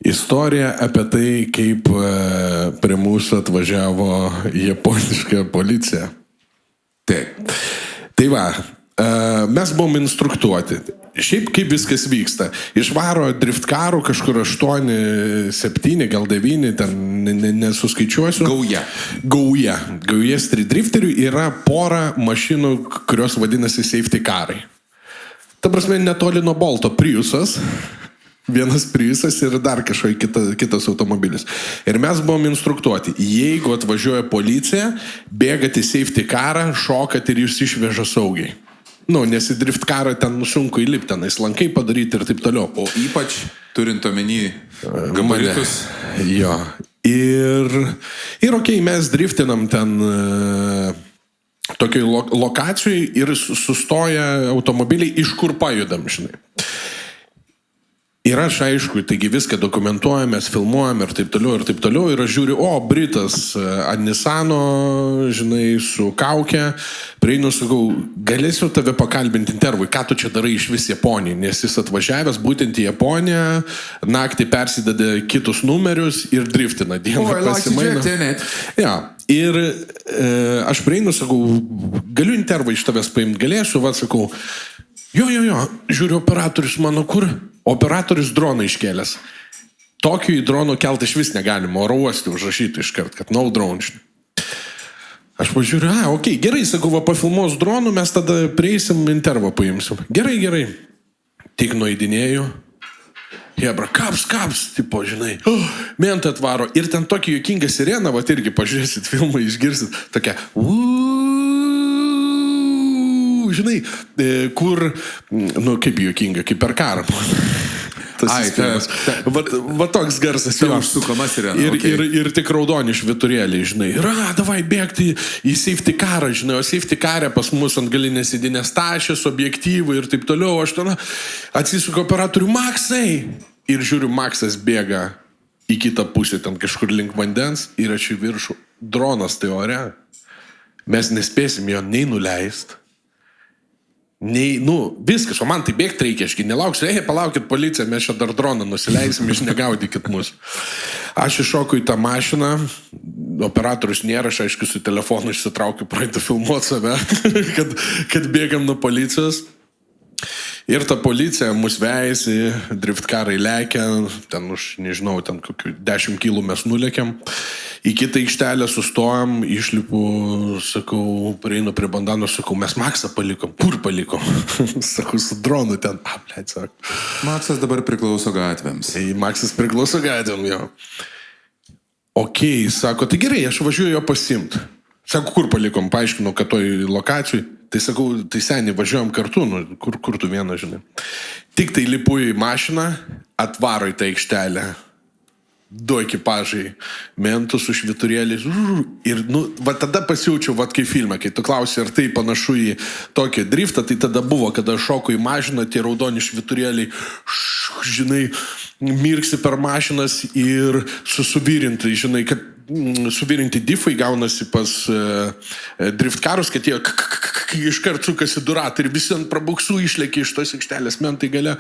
Istorija apie tai, kaip prie mūsų atvažiavo japoniška policija. Taip. Tai va, mes buvom instruktuoti. Šiaip kaip viskas vyksta. Išvaro driftkarų kažkur 8, 7, gal 9, ten nesuskaičiuosiu. Gauja street drifterių yra pora mašinų, kurios vadinasi safety carai. Ta prasme, netoli nuo Bolto Priusas. Vienas Priusas ir dar kažkoks kitas automobilis. Ir mes buvom instruktuoti. Jeigu atvažiuoja policija, bėgat į safety carą, šokat ir jūs išveža saugiai. Nes į drift karą ten sunku įlipti, tenais lankai padaryti ir taip toliau. O ypač turint omeny gabaritus. Jo. Ir okei, mes driftinam ten tokioj lokacijai ir sustoja automobiliai, iš kur pajudam, žinai. Ir aš aišku, taigi viską dokumentuojam, mes filmuojam ir taip toliau. Ir aš žiūriu, Britas ant Nissano, žinai, su kaukė. Prieinu, sakau, galėsiu tave pakalbinti intervui, ką tu čia darai iš vis Japonijai, nes jis atvažiavęs būtent į Japoniją, naktį persideda kitus numerius ir driftina dieną. Ja. Ir aš prieinu, sakau, galiu intervą iš tavęs paimti, galėsiu, sakau, jo, žiūriu, operatorius mano kur? Operatorius droną iškėlęs. Tokių į dronų keltą iš vis negalima, oro uoste užrašyti iškart, kad no drone. Aš pažiūriu, okei, gerai, sakau, pafilmuos dronų, mes tada prieisim, intervą paimsim. Gerai. Tik nueidinėjau. Hebra, kaps, tipo, žinai, mentą atvaro. Ir ten tokia juokinga sirena, irgi pažiūrėsit filmą, išgirsit, tokia, žinai, kur, kaip juokinga, kaip per karą. Va toks garsas. Užsukamas sirena. Ir tik raudoni švyturėliai, žinai. Davai bėgti į safety carą, žinai, o safety carė pas mus ant galinės sėdinės tašės, objektyvai ir taip toliau. Aš ten atsisuku operatorių, Maksai! Ir žiūriu, Maksas bėga į kitą pusę, ten kažkur link vandens ir aš į viršų. Dronas tai ore. Mes nespėsim jo nei nuleist. Viskas, o man tai bėgti reikia, ašgi nelauksiu, palaukit policija, mes čia dar droną nusileisim, jūs negaudykit mus. Aš iššoku į tą mašiną, operatorius nėra, aš aišku su telefonu išsitraukiu, praeitą filmuoti save, kad bėgam nuo policijos. Ir ta policija mus vejasi, driftkarai lekia, ten už, nežinau, ten kokių 10 kilų mes nulėkiam. Į kitą aikštelę sustojam, išlipu, sakau, prieinu prie bandano, sakau, mes Maksą palikom. Kur palikom? Sakau, su dronu ten. Sako. Maksas dabar priklauso gatvėms. Maksas priklauso gatvėm, jo. Okei, sako, tai gerai, aš važiuoju jo pasimt. Sako, kur palikom, paaiškinau, kad toj lokacijai. Tai sakau, tai seniai, važiuojam kartu, nu, kur tu vieną, žinai. Tik tai lipu į mašiną, atvaro į tą aikštelę. 2 ekipažai, mentų su švyturėliais. Ir, nu, va tada pasijaučiau, va kaip filme, kai tu klausi, ar tai panašu į tokį driftą, tai tada buvo, kada šoku į mašiną, tie raudoni švyturėliai, žinai, mirksi per mašinas ir suvirinti, žinai, kad suvirinti diffai gaunasi pas driftkarus, kad jie iškart sukasi durat ir visi ant prabuksų išlėkia iš tos aikštelės, mentai gale.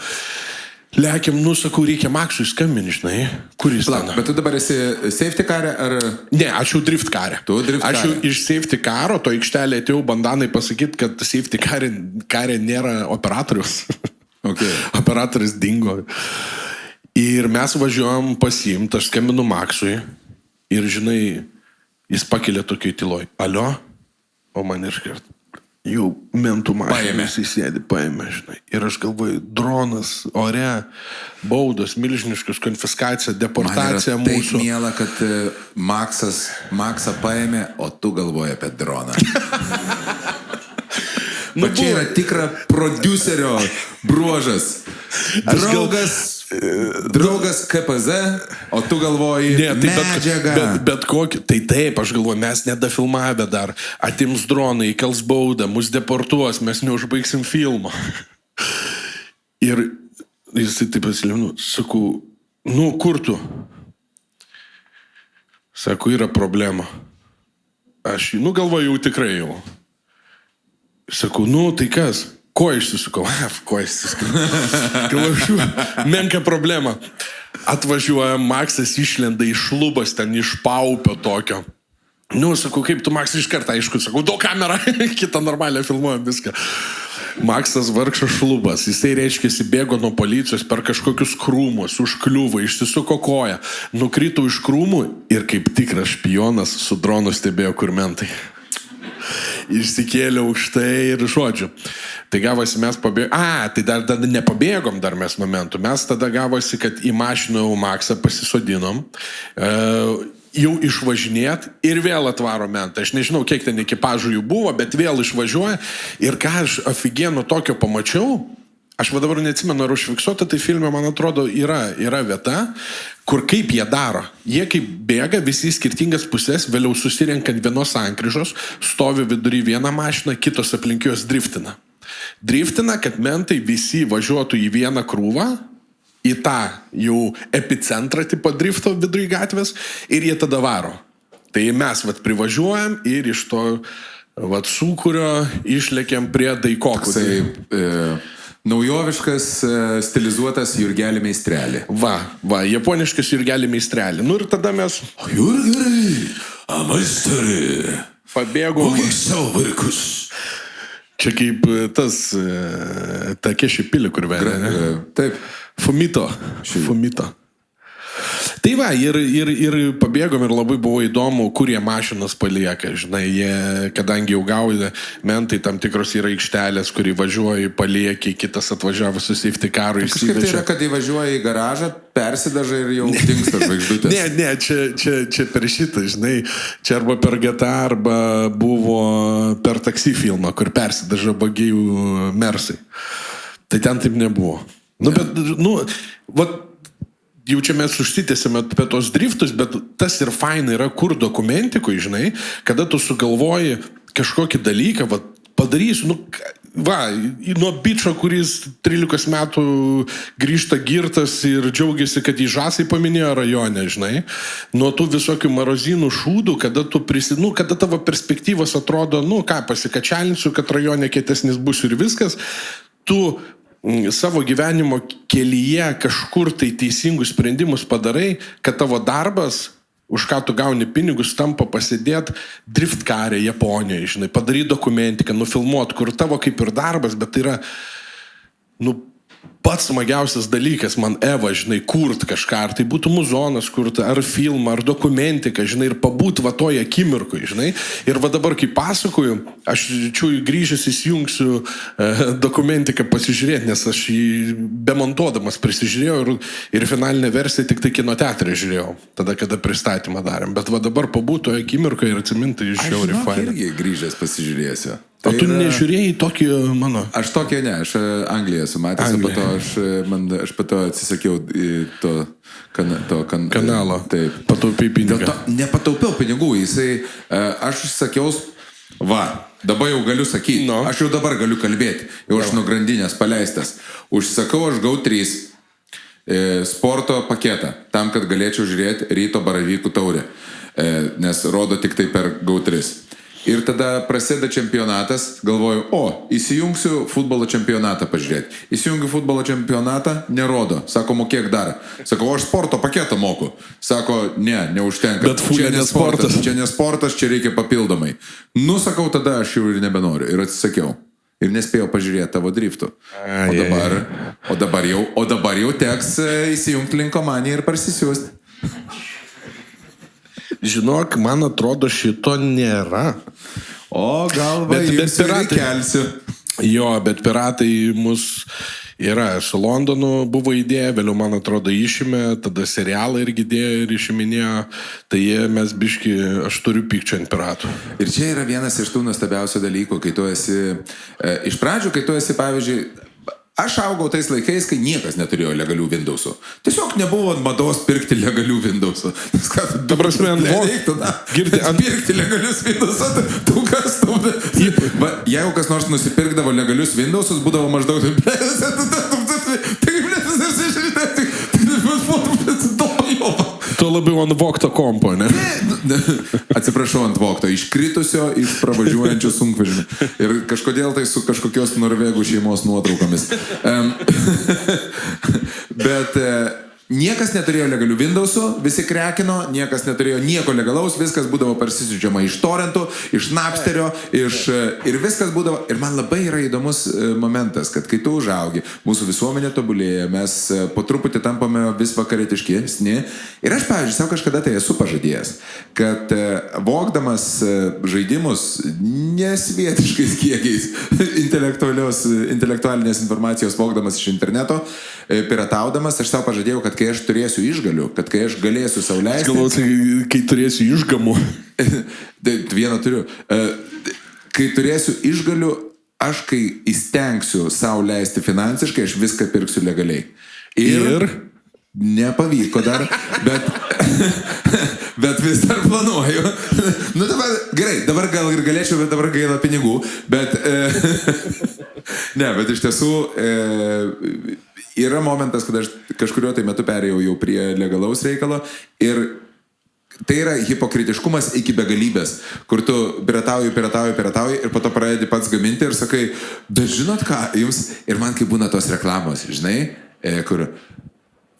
Lekiam, sakau, reikia Maksui skambinti, žinai, kuris ten. Bet tu dabar esi safety kare ar... Ne, aš jau drift kare. Tu drift kare. Aš jau iš safety karo, to aikštelė atėjau bandanai pasakyti, kad safety kare nėra operatorius. Okay. Operatorius dingo. Ir mes važiuojam pasiimt, aš skambinu Maksui ir, žinai, jis pakelia tokiai tyloj. Alio? O man iškart. Jau mentų mašinas įsėdi, paėmė, žinai. Ir aš galvoju, dronas, ore, baudos, milžiniškas, konfiskacija, deportacija mūsų. Man yra taip miela, kad Maksą paėmė, o tu galvoji apie droną. Čia yra tikra producerio bruožas. Draugas KPZ, o tu galvoji medžiagą. Bet kokį, tai taip, aš galvoju, mes nedafilmavę dar, atims dronai, įkels baudą, mus deportuos, mes neužbaigsim filmą. Ir jis taip pasilėminu, sakau, kur tu? Sakau, yra problema. Aš, galvoju, jau tikrai jau. Sakau, tai kas? Ko išsisukau? Ko išsisukau? Galvoju, menka problema. Atvažiuoja, Maksas išlenda iš lubas, ten iš paupio tokio. Sakau, kaip tu, Maksas, iš karto, aišku, sakau, duok kamerą, kitą normalią filmuojam viską. Maksas vargšas šlubas, jisai reiškia, bėgo nuo policijos per kažkokius krūmus, užkliuvo, išsisuko koją, nukrito iš krūmų ir kaip tikras špionas su dronu stebėjo kur mentai. Išsikėlė aukštai ir žodžiu. Tai gavosi mes pabėgom. Tai dar nepabėgom dar mes momentų. Mes tada gavosi, kad į mašiną jau Maksą pasisodinom, jau išvažinėt ir vėl atvaro mentą. Aš nežinau, kiek ten ekipažų jų buvo, bet vėl išvažiuoja. Ir ką aš aфиgenų tokio pamačiau, aš dabar neatsimenu, ar užfiksuota, tai filme, man atrodo, yra vieta, kur kaip jie daro. Jie kaip bėga visi į skirtingas pusės, vėliau susirenkant vienos sankryžos, stovi vidury vieną mašiną, kitos aplink juos driftina. Driftina, kad mentai visi važiuotų į vieną krūvą, į tą jau epicentrą tipo drifto vidury gatvės ir jie tada varo. Tai mes privažiuojam ir iš to sūkurio išlėkiam prie Daikokų. Naujoviškas, stilizuotas Jurgelį meistrelį. Va, japoniškas Jurgelį meistrelį. Ir tada mes... Jurgelį, meisteri. Pabėgom. Savo vaikus. Čia kaip tas Takeshi Pili, kur vedė, ne? Taip. Fumito. Tai va, ir pabėgom ir labai buvo įdomu, kur jie mašinas palieka, žinai, kadangi jau gaudė, mentai tam tikros yra aikštelės, kur įvažiuoja, palieki, kitas atvažiavo su safety karu, išsivečia. Kažkaip tai yra, kad įvažiuoja į garažą, persidaža ir jau dingsta žvaigždutės. Ne, čia per šitą, žinai, čia arba per GTA, arba buvo per taksi filmą, kur persidaža bagijų mersai. Tai ten taip nebuvo. Jau čia mes užsitęsime apie tos driftus, bet tas ir faina yra, kur dokumentikui, žinai, kada tu sugalvoji kažkokį dalyką, padarysiu, nuo bičo, kuris 13 metų grįžta girtas ir džiaugiasi, kad į Žasai paminėjo rajone, žinai, nuo tų visokių marozinų šūdų, kada tu kada tavo perspektyvos atrodo, pasikačialinsiu, kad rajone kietesnis bus ir viskas, tu savo gyvenimo kelyje kažkur tai teisingus sprendimus padarai, kad tavo darbas, už ką tu gauni pinigus, tampa pasidėt driftkarė Japonijoje, žinai, padaryti dokumentiką, nufilmuot, kur tavo kaip ir darbas, bet tai yra pats smagiausias dalykas man Eva, žinai, kurt kažką, ar tai būtų muzonas kurt, ar filmą, ar dokumentiką, žinai, ir pabūt va toje akimirkoje, žinai. Ir va dabar, kai pasakoju, aš grįžęs įsijungsiu dokumentiką pasižiūrėti, nes aš jį bemontuodamas prisižiūrėjau ir finalinę versiją tik tai kino teatre žiūrėjau, tada, kada pristatymą darėm. Bet va dabar pabūt toje akimirkoje ir atsiminti iš žiauriai fainai. Aš irgi grįžęs pasižiūrėsiu. O tu nežiūrėjai tokį mano? Aš tokio ne, aš Angliją esu matęs, po to aš po to atsisakiau to kanalo. Taip. Pataupiai pinigą. Dėl to nepataupiau pinigų, aš sakiau, dabar jau galiu sakyti, aš jau dabar galiu kalbėti, jau aš nuo grandinės paleistas. Užsakau aš GO3 sporto paketą, tam, kad galėčiau žiūrėti ryto baravykų taurę, nes rodo tik tai per GO3. Ir tada prasideda čempionatas, galvoju, įsijungsiu futbolo čempionatą pažiūrėti. Įsijungiu futbolo čempionatą, nerodo. Sako, mokėk dar. Sako, aš sporto paketą moku. Sako, neužtenka. Bet čia ne sportas. Čia ne sportas, čia reikia papildomai. Sakau, tada aš jau ir nebenoriu. Ir atsisakiau. Ir nespėjau pažiūrėti tavo driftų. O dabar jau teks įsijungti linkomaniją ir parsisiųsti. Žinok, man atrodo, šito nėra. O gal imsiu ir kelsiu. Jo, bet piratai mus yra. Su Londonu buvo idėja, vėliau, man atrodo, išėmė, tada serialą irgi dėjo ir išiminėjo. Tai mes biški, aš turiu pykčio ant piratų. Ir čia yra vienas iš tų nuostabiausių dalykų, kai tu esi, iš pradžių, kai tu esi, pavyzdžiui, aš augau tais laikais, kai niekas neturėjo legalių Windows'ų. Tiesiog nebuvo mados pirkti legalių Windows'ų. Ta prasme, pirkti legalius Windows'ų, tu kas tu... Jeigu kas nors nusipirkdavo legalius Windows'us, būdavo maždaug... Tu labiau ant vogto kompo, ne? Atsiprašau, ant vogto, iškritusio iš pravažiuojančių sunkvežimį. Ir kažkodėl tai su kažkokios norvegų šeimos nuotraukomis. Bet niekas neturėjo legalių Windows'ų, visi krekino, niekas neturėjo nieko legalaus, viskas būdavo parsisiudžiama iš torrentų, iš Napsterio, ir viskas būdavo. Ir man labai yra įdomus momentas, kad kai tu užaugi, mūsų visuomenė tobulėja, mes po truputį tampame vis vakarietiškesni. Ir aš, pavyzdžiui, savo kažkada tai esu pažadėjęs, kad vogdamas žaidimus nesvietiškais kiekiais intelektualinės informacijos vogdamas iš interneto, pirataudamas, aš savo pažadėjau, kad kai aš turėsiu išgalių, kad kai aš galėsiu sau leisti... Galvoju, kai turėsiu išgamų. Vieną turiu. Kai turėsiu išgalių, aš kai įstengsiu sau leisti finansiškai, aš viską pirksiu legaliai. Ir? Nepavyko dar, bet vis dar planuoju. Gerai, dabar gal ir galėčiau, bet dabar gaila pinigų. Bet iš tiesų yra momentas, kad aš kažkurio tai metu perėjau jau prie legalaus reikalo ir tai yra hipokritiškumas iki begalybės, kur tu piratauji ir po to pradedi pats gaminti ir sakai, bet žinot ką, jums, ir man kai būna tos reklamos, žinai, kur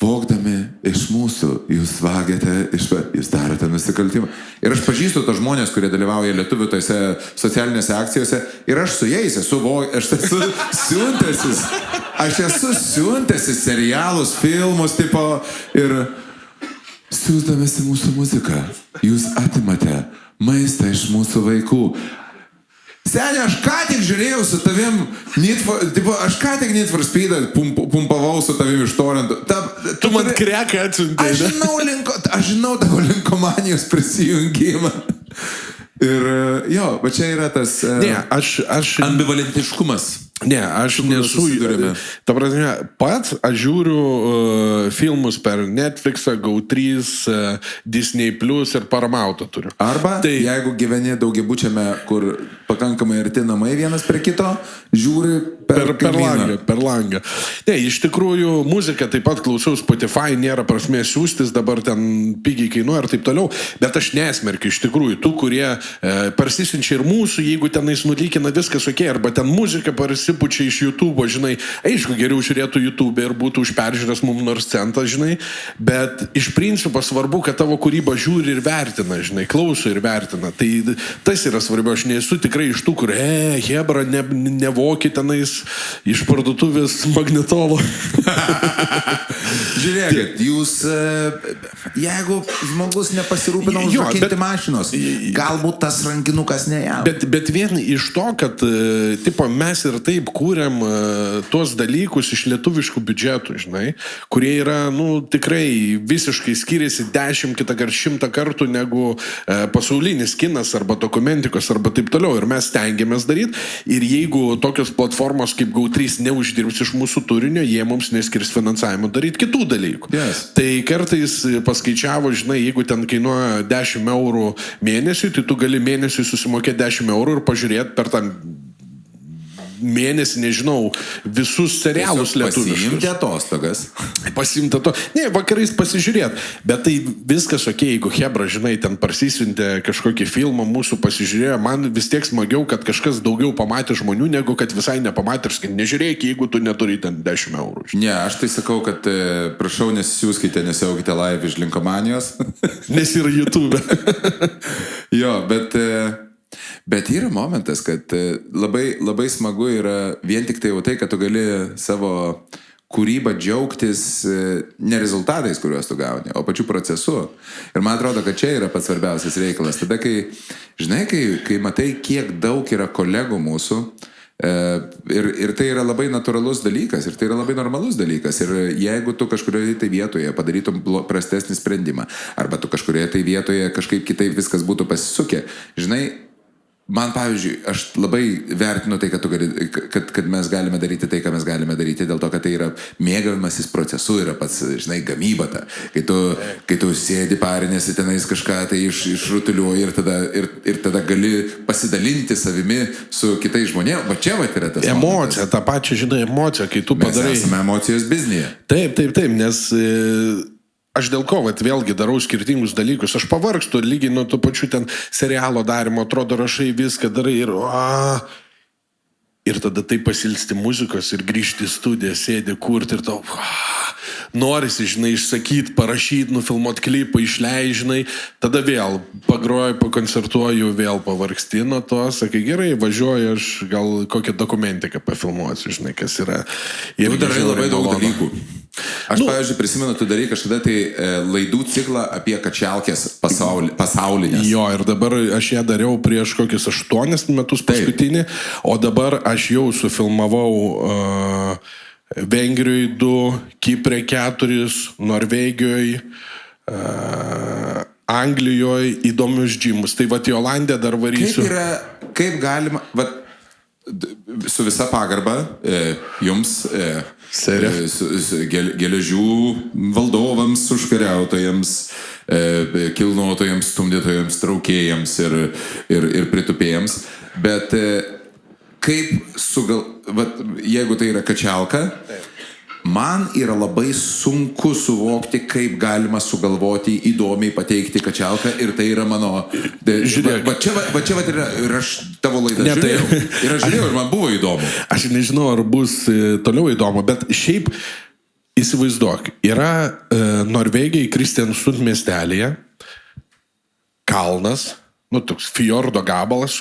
vogdami iš mūsų, jūs vagiate, jūs darote nusikaltimą. Ir aš pažįstu tos žmonės, kurie dalyvauja lietuvių tose socialinėse akcijose ir aš su jais esu siuntęsis. Aš esu siuntęsis serialus, filmus, tipo, ir siūsdamėsi mūsų muziką, jūs atimate maistą iš mūsų vaikų. Senė, aš ką tik žiūrėjau su tavim, aš ką tik Need for Speed'ą pumpavau su tavim iš torrentų. Tu man kreką atsiuntei. Aš žinau tavo linkomanijos prisijungimą. Ir jo, bet čia yra tas ambivalentiškumas. Ne, aš nesu. Ta prasme, pats aš žiūriu filmus per Netflixą, GO3, Disney Plus ir Paramountą turiu. Arba, jeigu gyveni daugiabučiame, kur pakankamai arti namai vienas prie kito, žiūri per langą. Ne, iš tikrųjų, muziką taip pat klausau Spotify, nėra prasmės siūstis, dabar ten pigiai kainuoja ir taip toliau, bet aš nesmerkiu iš tikrųjų tų, kurie parsisiunčia ir mūsų, jeigu tenais nulykina viskas ok, arba ten muzika parsisiunčia nusipučia iš YouTube, žinai, aišku, geriau žiūrėtų YouTube ir būtų už peržiūrės mums nors centą, žinai, bet iš principo svarbu, kad tavo kūrybą žiūri ir vertina, žinai, klauso ir vertina. Tai tas yra svarbu, aš nesu tikrai iš tų, kur, hebra, nevokit tenais iš parduotuvės magnetolo. Žiūrėkit, jūs, jeigu žmogus nepasirūpina užrakinti mašinos, galbūt tas rankinukas ne jam. Bet vien iš to, kad tipo, mes ir taip kūrėm tuos dalykus iš lietuviškų biudžetų, žinai, kurie yra, tikrai visiškai skiriasi 10, kitą kart 100 kartų negu pasaulinis kinas arba dokumentikos arba taip toliau. Ir mes stengiamės daryti. Ir jeigu tokios platformos kaip GO3 neuždirbs iš mūsų turinio, jie mums neskirs finansavimo daryti kitų dalykų. Yes. Tai kartais paskaičiavo, žinai, jeigu ten kainuoja 10 eurų mėnesiui, tai tu gali mėnesiui susimokėti 10 eurų ir pažiūrėti per tą mėnesį, nežinau, visus serialus lietuviškus. Pasiimti atostogas. Pasiimti to. Ne, vakarais pasižiūrėt. Bet tai viskas ok, jeigu hebra, žinai, ten parsisiuntė kažkokį filmą, mūsų pasižiūrėjo, man vis tiek smagiau, kad kažkas daugiau pamatė žmonių, negu kad visai nepamatė ir sakai, nežiūrėk, jeigu tu neturi ten 10 eurų. Ne, aš tai sakau, kad prašau, nesisiųskite, nesiaukite live iš Linkomanijos. Nes yra YouTube. Jo, bet yra momentas, kad labai, labai smagu yra vien tik tai jau tai, kad tu gali savo kūrybą džiaugtis ne rezultatais, kuriuos tu gauni, o pačiu procesu. Ir man atrodo, kad čia yra pats svarbiausias reikalas. Tada, kai matai, kiek daug yra kolegų mūsų, ir tai yra labai natūralus dalykas, ir tai yra labai normalus dalykas. Ir jeigu tu kažkurioje tai vietoje padarytum prastesnį sprendimą, arba tu kažkurioje tai vietoje kažkaip kitaip viskas būtų pasisukę, žinai, man, pavyzdžiui, aš labai vertinu tai, kad mes galime daryti tai, ką mes galime daryti, dėl to, kad tai yra mėgavimasis procesu, yra pats, žinai, gamyba ta. Kai tu sėdi parinėsi tenais kažką, tai išrutuliuoji ir tada gali pasidalinti savimi su kitais žmonėmis. Va čia yra tas emocija, tą pačią, žinai, emociją, kai tu padarai. Mes esame emocijos biznyje. Taip, nes aš dėl ko, vėlgi darau skirtingus dalykus. Aš pavargstu lygiai nuo to pačiu ten serialo darimo, atrodo, rašai viską, darai ir tada tai pasilsti muzikos ir grįžti į studiją, sėdi kurti ir tau norisi, žinai, išsakyti, parašyti, nufilmuoti klipą, išleidži, žinai, tada vėl pagroju, pakoncertuoju, vėl pavargsti nuo to, sakai, gerai, važiuoju, aš gal kokią dokumentiką pafilmuosiu, žinai, kas yra. Tu darai labai daug dalykų. Aš, pavyzdžiui, prisimenu, tu darai kažkada tai laidų ciklą apie kačialkės pasaulinės. Jo, ir dabar aš ją dariau prieš kokius 8 metus paskutinį, o dabar aš jau sufilmavau Vengrijoje 2, Kiprė 4, Norvegijoje, Anglijoje įdomius džimus. Tai vat į Olandiją dar varysiu. Kaip galima, su visa pagarba jums, geležių valdovams, užkariautojams, kilnotojams, stumdytojams, traukėjams ir pritupėjams, bet kaip jeigu tai yra kačialka, man yra labai sunku suvokti, kaip galima sugalvoti įdomiai pateikti kačialką ir tai yra mano... Žiūrėk. Va čia yra, ir aš tavo laidą žiūrėjau. Ir aš žiūrėjau, ir man buvo įdomu. Aš nežinau, ar bus toliau įdomu, bet šiaip įsivaizduok, yra Norvegijai Kristiansund miestelėje kalnas, toks fjordo gabalas,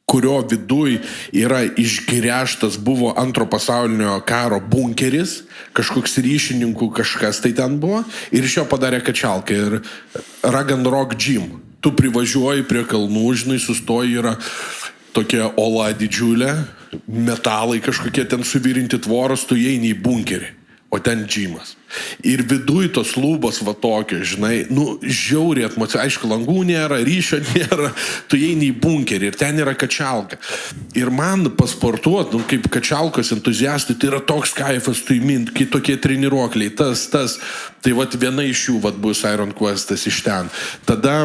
kurio viduj yra išgręžtas buvo Antro pasaulinio karo bunkeris, kažkoks ryšininkų kažkas tai ten buvo, ir iš jo padarė kačialką ir Rag & Rock Gym. Tu privažiuoji prie kalnų, žinai, sustoji, yra tokia ola didžiulė, metalai kažkokie ten suvirinti tvoros, tu įeini į bunkerį, o ten džimas. Ir viduj tos lūbos va tokio, žinai, žiauriai atmocija, aišku, langų nėra, ryšio nėra, tu įeini į bunkerį ir ten yra kačialka. Ir man pasportuoti, kaip kačialkos entuziastui, tai yra toks kaifas, tu įmint, kai tokie treniruokliai, tas, tai vat viena iš jų vat bus Iron Questas iš ten. Tada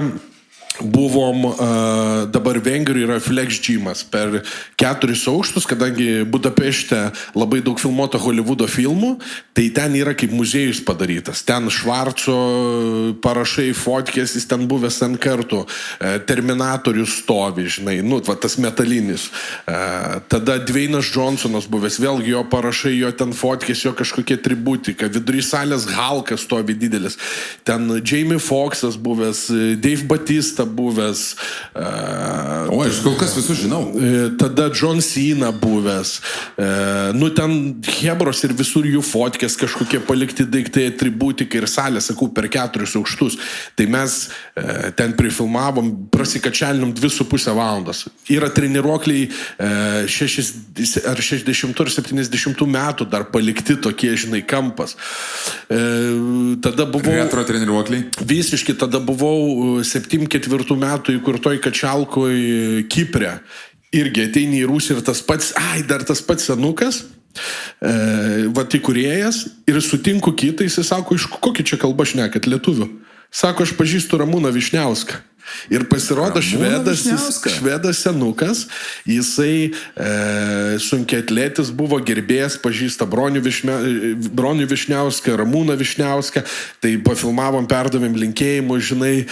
buvom, dabar Vengrijoje yra Flex Gymas per 4 aukštus, kadangi Budapešte labai daug filmuota Hollywoodo filmų, tai ten yra kaip muziejus padarytas. Ten Švarco parašai, fotkės, jis ten buvęs N kartų, Terminatorius stovi, žinai, nu, va, tas metalinis. Tada Dwaynas Johnsonas buvęs, vėlgi jo parašai, jo ten fotkės, jo kažkokie tributika, vidury salės Hulkas stovi didelis. Ten Jamie Foxxas buvęs, Dave Batista buvęs. O, aš kol kas visus žinau. Tada John Cena buvęs. Nu, ten hebros ir visur jų fotkės, kažkokie palikti daiktai, atributikai ir salė, sakau, per 4 aukštus. Tai mes ten prifilmavom, prasikačialinom 2,5 valandos. Yra treniruokliai 60 ar 70 metų dar palikti tokie, žinai, kampas. Tada buvau... Retro treniruokliai? Visiškai, tada buvau 74 metų įkurtoj Kačialkoj Kipre. Irgi ateini į Rusiją ir tas pats senukas, vat įkūrėjas, ir sutinku kitą, jis sako, iš kokį čia kalbą šnekat, lietuvių? Sako, aš pažįstu Ramūną Višniauską. Ir pasirodo švedas senukas, jisai sunkiaatletis buvo gerbėjas, pažįsta Bronių Višniauską, Ramūną Višniauską, tai pafilmavom, perdavėm linkėjimų, žinai,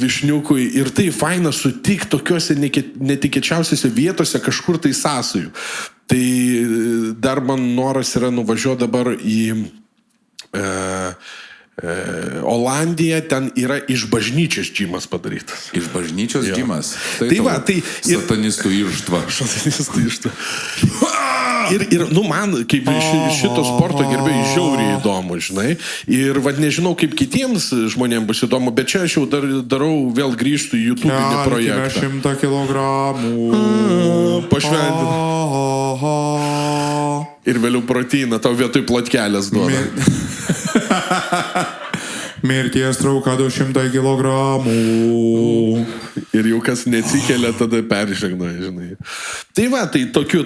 Višniukui, ir tai faina sutikti tokiuose netikėčiausiose vietose kažkur tai sąsajų. Tai dar man noras yra nuvažiuoti dabar į Olandija, ten yra iš bažnyčios džimas padarytas. Iš bažnyčios džimas? Tai va, tai... Satanistų irštva. Ir, nu, man, kaip šito sporto gerbėjai, žiauriai įdomu, žinai. Ir, va, nežinau, kaip kitiems žmonėms bus įdomu, bet čia aš jau darau, vėl grįžtu į YouTube'inį projektą. 100 kilogramų. Pašvendinu. Ir vėliau proteiną tau vietoj plotkelės duoda. Mirties trauka 200 kilogramų. Ir jau kas neatsikelia, tada peržegna, žinai. Tai va, tai tokiu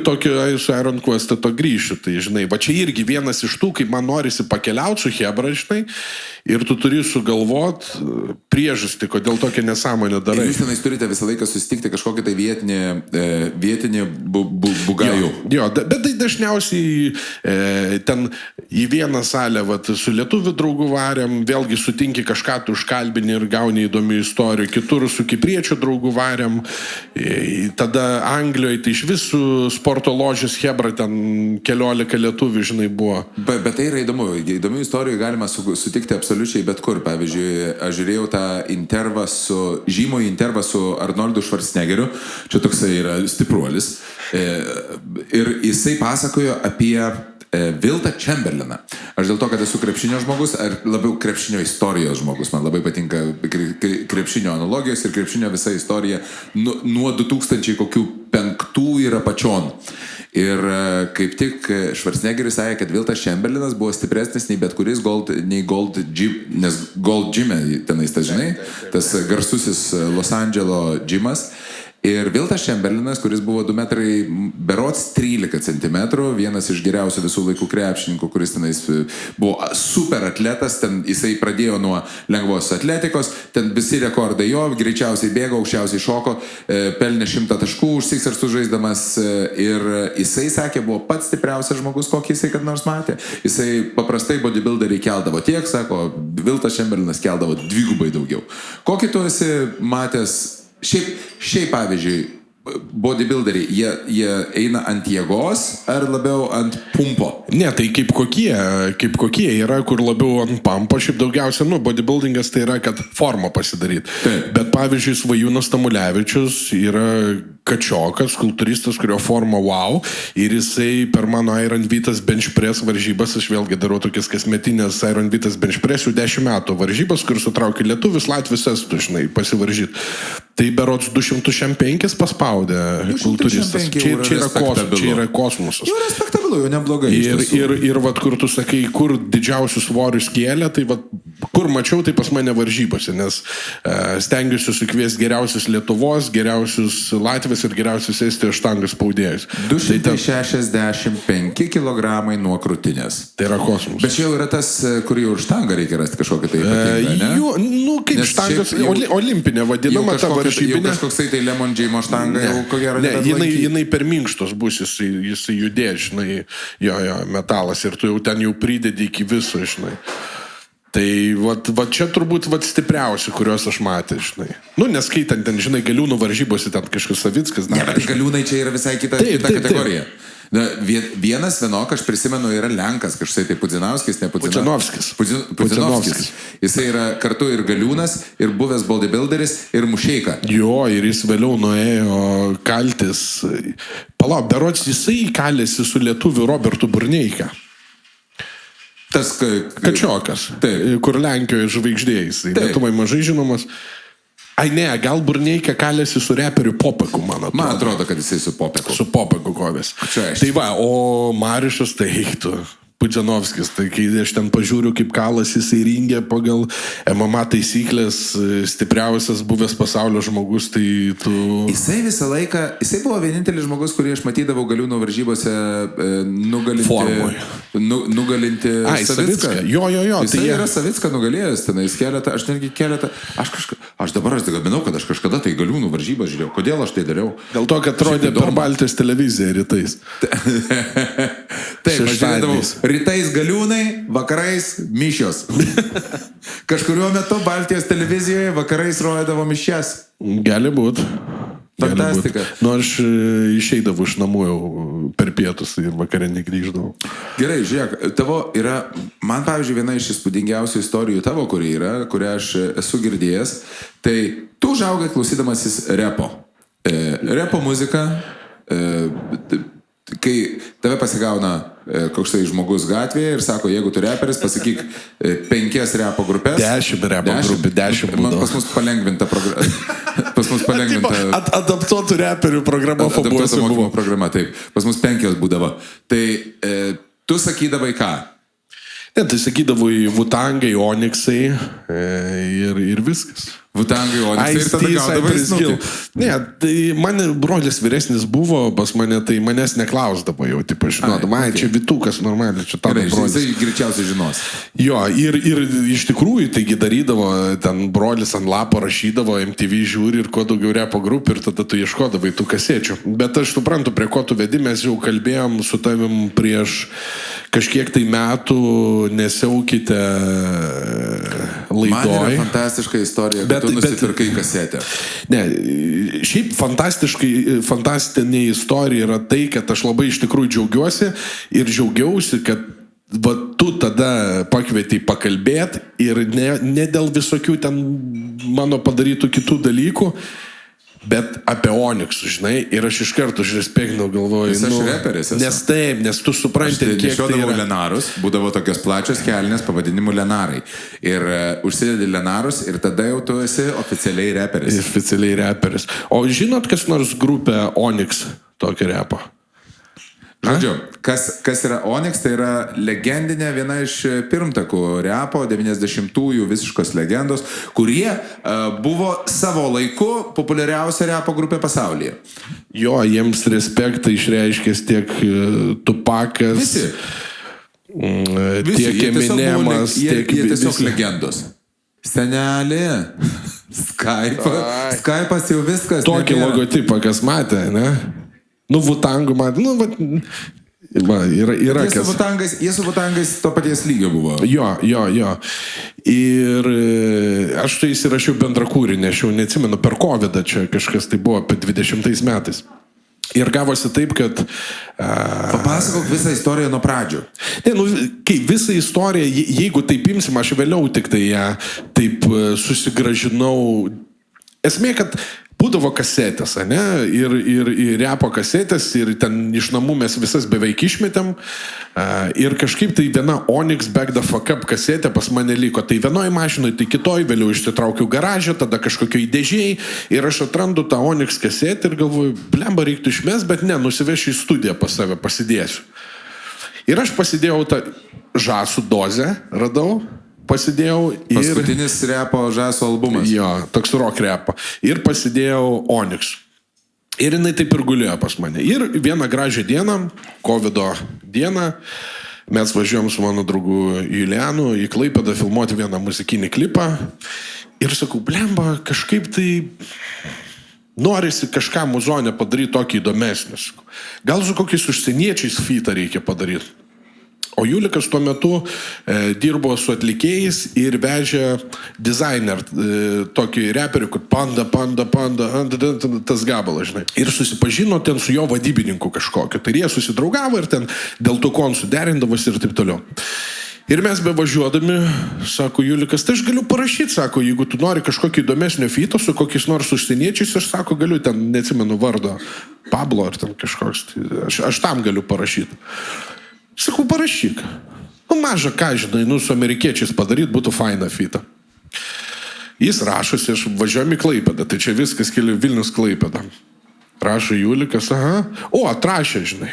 su Iron Quest to grįšiu, tai žinai, va čia irgi vienas iš tų, kaip man norisi pakeliauti su hebra, žinai, ir tu turi sugalvot priežastį, kodėl tokią nesąmonę darai. Ir jūs tenais turite visą laiką susitikti kažkokį tai vietinį bugajų. Jo, bet tai dažniausiai ten į vieną salę, vat, su lietuvių draugų varėm, vėlgi sutinki kažką, tu užkalbini ir gauni įdomių istorijų, kitur su kipriečių draugų varėm, tada Anglijoje, tai iš visų sporto ložės hebra, ten 14 lietuvių, žinai, buvo. Bet tai yra įdomu, įdomių istorijų galima sutikti absoliučiai bet kur. Pavyzdžiui, aš žiūrėjau tą žymųjį intervą su Arnoldu Schwarzeneggeriu, čia toksai yra stipruolis, ir jisai pasakojo apie Wiltą Chamberlainą. Aš dėl to, kad esu krepšinio žmogus, ar labiau krepšinio istorijos žmogus, man labai patinka krepšinio analogijos ir krepšinio visa istorija nuo 2005 yra pačion. Ir kaip tik Schwarzeneggeris sakė, kad Wiltas Chamberlainas buvo stipresnis nei bet kuris Gold Gym, nes Gold Gym tenais, tas žinai, tas garsusis Los Andželo gymas. Ir Wiltas Chamberlainas, kuris buvo 2 metrai berods 13 centimetrų, vienas iš geriausių visų laikų krepšininkų, kuris tenais buvo super atletas, ten jisai pradėjo nuo lengvos atletikos, ten visi rekordai jo, greičiausiai bėgo, aukščiausiai šoko, pelnė 100 taškų už Sixers sužaisdamas, ir jisai sakė, buvo pats stipriausias žmogus, kokį jisai kad nors matė. Jisai paprastai bodybuilderiai keldavo tiek, sako, Wiltas Chamberlainas keldavo 2 daugiau. Kokį tu esi matęs? Šiaip pavyzdžiui, bodybuilderiai, jie eina ant jėgos ar labiau ant pumpo? Ne, tai kaip kokie yra, kur labiau ant pumpo, šiaip daugiausia, bodybuildingas tai yra, kad formą pasidaryti. Bet pavyzdžiui, Svajūnas Tamulevičius yra kačiokas, kultūristas, kurio forma wow, ir jisai per mano Iron Vitas bench press varžybas, aš vėlgi darau tokias kasmetinės Iron Vitas bench press, jau 10 metų varžybas, kur sutraukia lietuvis, latvis, estų, žinai, pasivaržyti. Tai berods 205 paspaudė kultūristas. Čia yra kosmosas. Jau respektabilu, jau neblogai. Ir vat, kur tu sakai, kur didžiausius svorius kėlė, tai vat, kur kur mačiau, tai pas mane varžybose, nes stengiuosi sukviesti geriausius Lietuvos, geriausius Latvijos ir geriausius Estijos štangos spaudėjus. 265 kg nuo krūtinės. Tai yra kosmosas. Bet čia jau yra tas, kur jau ir štangą reikia rasti kažkokią tai ypatingą, ne? Nu, kaip Nes štangas, šiaip jau- olimpinė vadinama, ta Jau varžybinė. kažkoksai tai Lemon Jame'o štanga jau ko gero Ne, nebeatlaikys. jinai per minkštos bus, jisai judės, žinai, jo, metalas ir tu jau ten jau pridedi iki viso, žinai. Tai va čia turbūt stipriausi, kuriuos aš matė, žinai. Nu, neskaitant ten, žinai, Galiūnų varžybose ten kažkas Savickas. Ne, bet tai Galiūnai čia yra visai kita kategorija. Na, vienas vienok, aš prisimenu, yra Lenkas, kažkai tai Pudzinovskis, ne Pudzinovskis. Pudzinovskis. Jisai yra kartu ir Galiūnas, ir buvęs bodybuilderis, ir Mušeika. Jo, ir jis vėliau nuėjo kaltis. Palauk, berods jisai kalėsi su lietuviu Robertu Burneika. Tas Kačiokas, Taip. kur Lenkijoje žvaigždėjais. Lietuvai mažai žinomas. Ai ne, gal Burneika kalėsi su reperiu Popeku, man atrodo. Man atrodo, kad jisai su Popeku. Su Popeku kovės. Čia aš. Tai va, o Marišas, tai eiktų. Pudzinovskis, tai kai aš ten pažiūriu, kaip kalas jisai ringė pagal MMA taisyklės, stipriausias buvęs pasaulio žmogus, tai tu... Jisai visą laiką, jisai buvo vienintelis žmogus, kurį aš matydavau Galiūnų varžybose nugalinti... Formoj. Nugalinti Savicką. Jo. Jisai Tai yra Savicką nugalėjęs tenais keletą, aš netgi keletą... Aš dabar aš gaminau, kad aš kažkada tai Galiūnų varžybą žiūrėjau. Kodėl aš tai dariau? dėl to, kad rodė per Baltijos televiziją rytais. Taip, aš žiūrėdavau rytais Galiūnai, vakarais mišios. Kažkuriuo metu Baltijos televizijoje vakarais rodydavo mišias. Gali būt. Fantastika. Nu, aš išeidavau iš namų jau per pietus ir vakarė negrįždavau. Gerai, žiūrėk, tavo yra, man pavyzdžiui, viena iš įspūdingiausių istorijų tavo, kurią aš esu girdėjęs, tai tu užaugai klausydamasis repo. Repo muzika, kai tave pasigauna koks tai žmogus gatvėje ir sako, jeigu tu reperis, pasakyk 5 repo grupės. 10 repo grupių, 10 būdavo. Pas mus palengvinta programa. Pas mus palengvinta... Adaptuotų reperių programa Fabuose buvo. Programa, taip. Pas mus 5 būdavo. Tai tu sakydavai ką? Ne, tai sakydavau į Vutangai, Onyxai ir viskas. Vutangai, Onyxai ir tada gaudavai snukį. Ne, tai mane brolis vyresnis buvo, pas mane tai manęs neklausdavo jau, taip aš žinodama, čia Vitukas normaliai, čia tavo brolis. Jisai greičiausiai žinos. Jo, ir iš tikrųjų taigi darydavo, ten brolis ant lapo rašydavo, MTV žiūri ir kuo daugiau repo grupių ir tada tu ieškodavai tų kasečių. Bet aš suprantu, prie ko tu vedi, mes jau kalbėjom su tavim prieš kažkiek tai metų, nesiaukite laidoj. Man yra fantastiška istorija, kad tu nusipirkai kasetę. Ne, šiaip fantastinė istorija yra tai, kad aš labai iš tikrųjų džiaugiuosi ir džiaugiausi, kad va, tu tada pakvietei pakalbėti ir ne dėl visokių ten mano padarytų kitų dalykų, bet apie Onyxus, žinai, ir aš iš karto užrespektinau, galvoju, Nes aš reperis esu. nes tu supranti, Aš kiek tai nešiodavau yra. lenarus, būdavo tokios plačios kelnės pavadinimu lenarai. Ir užsidedi lenarus ir tada jau tu esi oficialiai reperis. Oficialiai reperis. O žinot, kas nors grupė Onyx tokį repą? Žodžiu, kas yra Onyx, tai yra legendinė viena iš pirmtakų repo, 90-ųjų visiškos legendos, kurie buvo savo laiku populiariausia repo grupė pasaulyje. Jo, jiems respektą išreiškęs tiek Tupakas, Visi. tiek Eminemas, Jie tiek tiesiog visi. legendos. Senelė. Skype'as jau viskas. Tokį nebėra. logotipą, kas matė, ne? Nu, Vutangų matė, yra kas. Jie su Vutangais to paties lygio buvo. Jo. Ir aš tai įsirašiau bendrą kūrinį, aš jau neatsimenu, per COVID čia kažkas tai buvo apie 20 metais. Ir gavosi taip, kad... Papasakok visą istoriją nuo pradžių. Ne, kai visą istoriją, jeigu taip imsim, aš vėliau tik tai ją taip susigražinau. Esmė, kad būdavo kasetės, ne? Ir repo kasetės, ir ten iš namų mes visas beveik išmetėm. Ir kažkaip tai viena Onyx Back the Fuck Up kasetė pas mane liko. Tai vienoj mašinoj, tai kitoj, vėliau išsitraukiau garažą, tada kažkokioj dėžėjai. Ir aš atrandu tą Onyx kasetę ir galvoju, blemba, reiktų išmest, bet ne, nusivešiu į studiją pas save, pasidėsiu. Ir aš pasidėjau tą žasų dozę, radau. pasidėjau ir... Paskutinis repo žaso albumas. Jo, toks rock repo. Ir pasidėjau Onyx. Ir jinai taip ir gulėjo pas mane. Ir vieną gražią dieną, COVID-o dieną, mes važiuojam su mano draugu Julianu į Klaipėdą filmuoti vieną muzikinį klipą. Ir sakau, blemba, kažkaip tai norisi kažką muzonę padaryti tokį įdomesnį. Gal su kokiais užsieniečiais featą reikia padaryti. O Julikas tuo metu dirbo su atlikėjais ir vežė designer, tokį reperį, kur panda, tas gabalas, žinai. Ir susipažino ten su jo vadybininku kažkokiu. Tai jie susidraugavo ir ten dėl to kon suderindavosi ir taip toliau. Ir mes bevažiuodami, sako Julikas, tai aš galiu parašyti, sako, jeigu tu nori kažkokį įdomesnio feito su kokiais nors užsieniečiais, aš sako, galiu ten, neatsimenu vardo, Pablo ar ten kažkoks, aš tam galiu parašyti. Sakau, parašyk. Nu, maža ką, žinai, su amerikiečiais padaryt būtų faina feitą. Jis rašosi, aš važiuojam į Klaipėdą, tai čia viskas keli Vilnius Klaipėda. Rašo Julikas, aha, o, atrašė, žinai.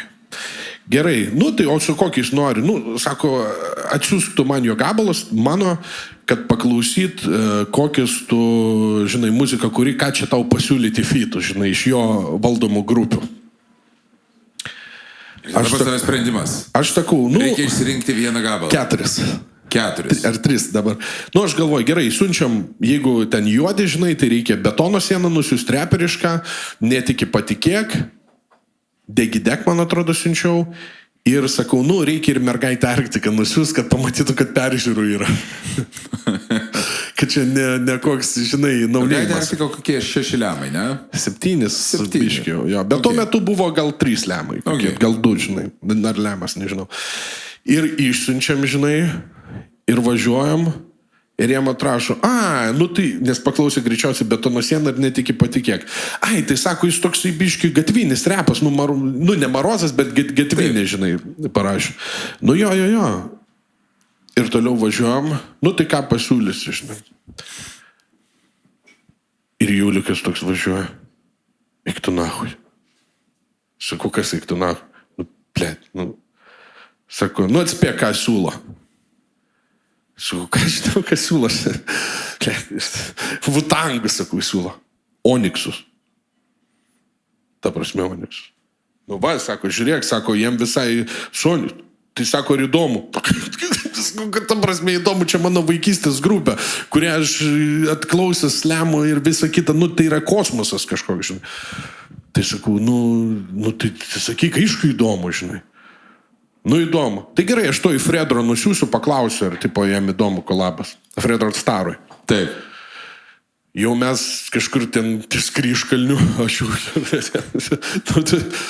Gerai, tai o su kokiais nori, sako, atsiųsk tu man jo gabalas, mano, kad paklausyt, kokias tu, žinai, muziką, kuri, ką čia tau pasiūlyti feitų, žinai, iš jo valdomų grupių. Aš sakau, reikia išsirinkti vieną gabalą. 4 ar 3 dabar. Aš galvoju, gerai, siunčiam, jeigu ten juodi, žinai, tai reikia betono sieną nusiųst reperišką, netiki patikėk, degidek, man atrodo, siunčiau. Ir sakau, reikia ir mergaitę Arktiką nusiųst, kad pamatytų, kad peržiūrų yra. Kad čia ne koks, žinai, naunėjimas. Mergaitė Arktika kokie 6 lemai, ne? 7 biškiau, jo. Bet tuo metu buvo gal 3 lemai. Gal 2, žinai. Ar lemas, nežinau. Ir išsiunčiam, žinai, ir važiuojam. Ir jam atrašo, tai, nes paklausė greičiausiai betono sieną ir netiki patikėk. Tai sako, jis toks biški gatvinis repas, ne marozas, bet gatvinis, žinai, parašė. Jo. Ir toliau važiuojam, tai ką pasiūlysi, žinai. Ir Julikas toks važiuoja, eik tu nahui. Sakau, kas eik tu nahui? Sako, atspėk, ką siūlo. Sakau, ką žinau, kas siūlos? Vutangus, sakau, siūlo. Onyxus. Ta prasme, Onyxus. Sako, žiūrėk, sako, jiem visai Sony. Tai sako, ir įdomu. Ta prasme, įdomu, čia mano vaikystės grupė, kurią aš atklausęs Slemo ir visą kitą, tai yra kosmosas kažkoks, žinai. Tai sakau, tai sakyk, aišku, įdomu, žinai. Įdomu. Tai gerai, aš to į Fredro nusiųsiu, paklausiu, ar tipo jam įdomu kolabas. Fredro Starui. Taip. Jau mes kažkur ten ties Kryžkalnių, aš jau...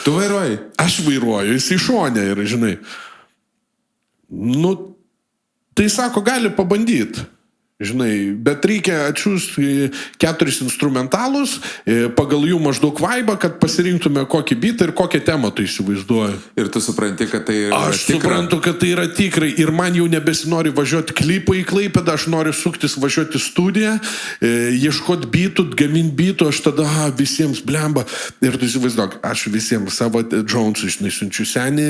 Tu vairuoji? Aš vairuoju, jis į šonę ir, žinai. Tai sako, gali pabandyti. Žinai, bet reikia atsiųsti 4 instrumentalus, pagal jų maždaug vaibą, kad pasirinktume kokį bitą ir kokią temą tu įsivaizduoji. Ir tu supranti, kad tai yra tikra. Aš suprantu, kad tai yra tikrai. Ir man jau nebesinori važiuoti klipą į Klaipėdą, aš noriu suktis važiuoti į studiją, ieškoti bitų, gaminti bitų, aš tada visiems blemba. Ir tu įsivaizduok, aš visiems savo Jones'u, žinai, siunčiu senį,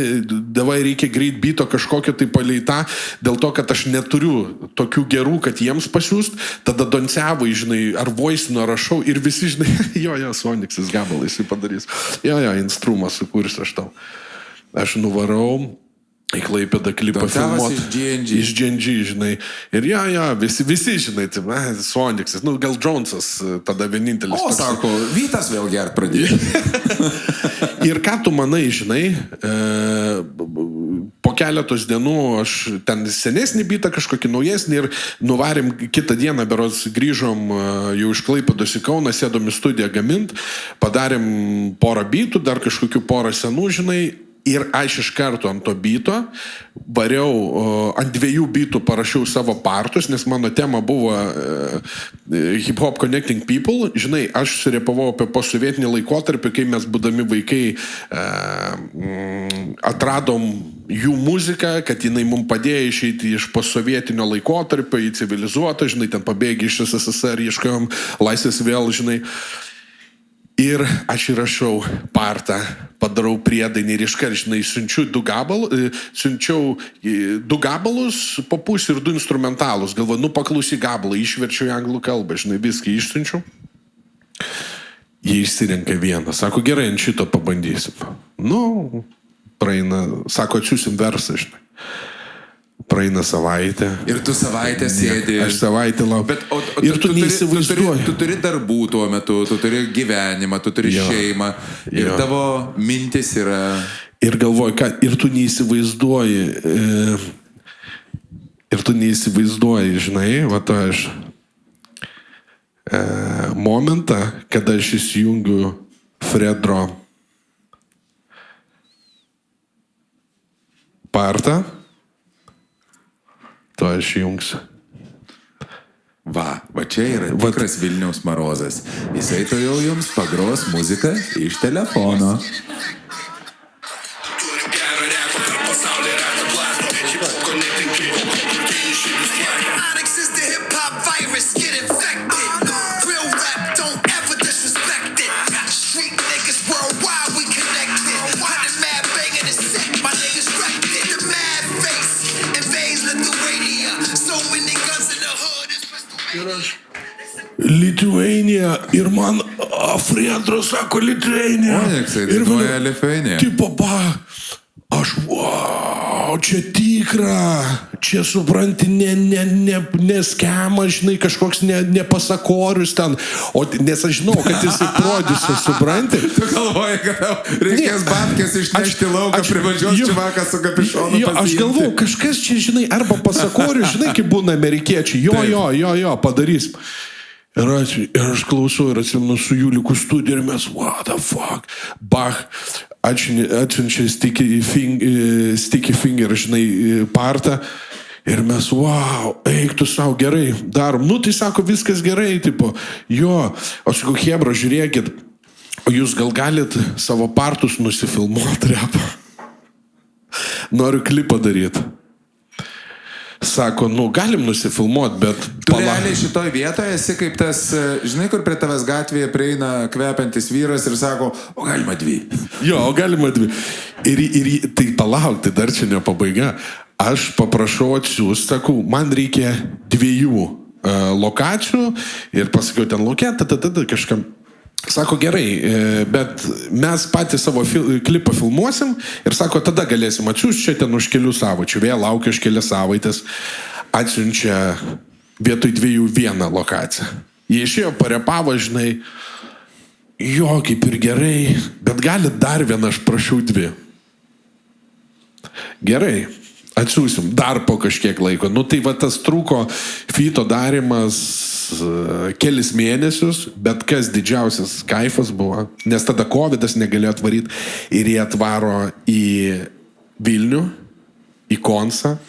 davai reikia greit bito kažkokio tai paleitą, dėl to, kad aš neturiu tokių gerų, kad jiems pasiūst, tada Donceavai, žinai, ar voicino rašau ir visi, žinai, jo, Onyxas gabalą jisai padarys. Jo, instrumą sukursiu aš tau. Aš nuvarau į Klaipėdą klipą filmuot. Iš GNG, žinai. Ir visi, žinai, Onyxas, gal Jonesas tada vienintelis. O, sako, Vytas vėl gert pradėjo. Ir ką tu manai, žinai, po keletos dienų aš ten senesnį bitą, kažkokį naujesnį ir nuvarėm kitą dieną, berods grįžom jau iš Klaipėdos į Kauną, sėdom į studiją gamint, padarėm porą bitų, dar kažkokių porą senų, žinai, ir aš iš karto ant to bito variau, ant 2 bitų parašiau savo partus, nes mano tema buvo Hip Hop Connecting People. Žinai, aš surepavau apie posovietinį laikotarpį, kai mes būdami vaikai atradom jų muziką, kad jinai mums padėjo išeiti iš posovietinio laikotarpio į civilizuotą, žinai, ten pabėgė iš SSSR, ieškojom laisvės vėl, žinai. Ir aš įrašau partą, padarau priedainį ir iškart, žinai, siunčiau 2 gabalus po pusę ir 2 instrumentalus. Galvoju, paklausyk gabalą, išverčiau į anglų kalbą, žinai, viską išsiunčiau. Jie išsirenka vieną. Sako, gerai, ant šito pabandysim. Praeina, sako, atsiūsim versą, žinai. Praeina savaitę. Ir tu savaitę sėdi. Aš savaitę laukiu. Ir tu neįsivaizduoji. Tu turi darbų tuo metu, tu turi gyvenimą, tu turi šeimą. Ir tavo mintis yra... Ir galvoju, kad ir tu neįsivaizduoji, žinai, aš momentą, kada aš įsijungiu Fredro partą, to aš jungsiu. Va čia yra tikras Vilniaus Marozas. Jisai to jau jums pagros muziką iš telefono. Lithuania ir man Fredro sako Lithuania. Oniksai, dainuoja Lithuania. Tipo, aš, čia tikra, čia supranti, neskema, žinai, kažkoks nepasakorius ten, nes aš žinau, kad jis įprodžius, supranti. Tu galvoji, kad reikės babkės išnešti lauką, privažiuos čivaką su kapišonu pasiimti. Aš galvoju, kažkas čia, žinai, arba pasakorius, žinai, kaip būna amerikiečiai, jo, padarys. Ir aš klausau ir atsimenu su Juliku studiją ir mes, what the fuck, Bach atsiunčia Sticky Finger, žinai, partą ir mes, wow, eik tu savo, gerai, darom. Tai sako, viskas gerai, tipo, jo, aš sakau, chebra, žiūrėkit, o jūs gal galit savo partus nusifilmuoti, repą? Noriu klipą daryti. Sako, galim nusifilmuoti, bet... Tu realiai šitoj vietoje esi kaip tas, žinai, kur prie tavęs gatvėje prieina kvepiantis vyras ir sako, o galima 2. Jo, o galima 2. Ir tai palauk, tai dar čia ne pabaiga. Aš paprašau atsiųsti, sakau, man reikia 2 lokacijų ir pasakiau ten lokė, kažkam. Sako, gerai, bet mes patys savo klipą filmuosim ir sako, tada galėsim atsiųsti čia ten už kelių savaičių. Vėl laukia už kelias savaitės, atsiunčia vietoj 2 1 lokaciją. Jie išėjo, parepavo, žinai, jo, kaip ir gerai, bet gali dar vieną, aš prašau 2. Gerai, atsiųsim dar po kažkiek laiko. Tai va tas truko fito darimas kelis mėnesius, bet kas didžiausias kaifas buvo, nes tada covidas negalėjo atvaryti ir jie atvaro į Vilnių, į Konsą.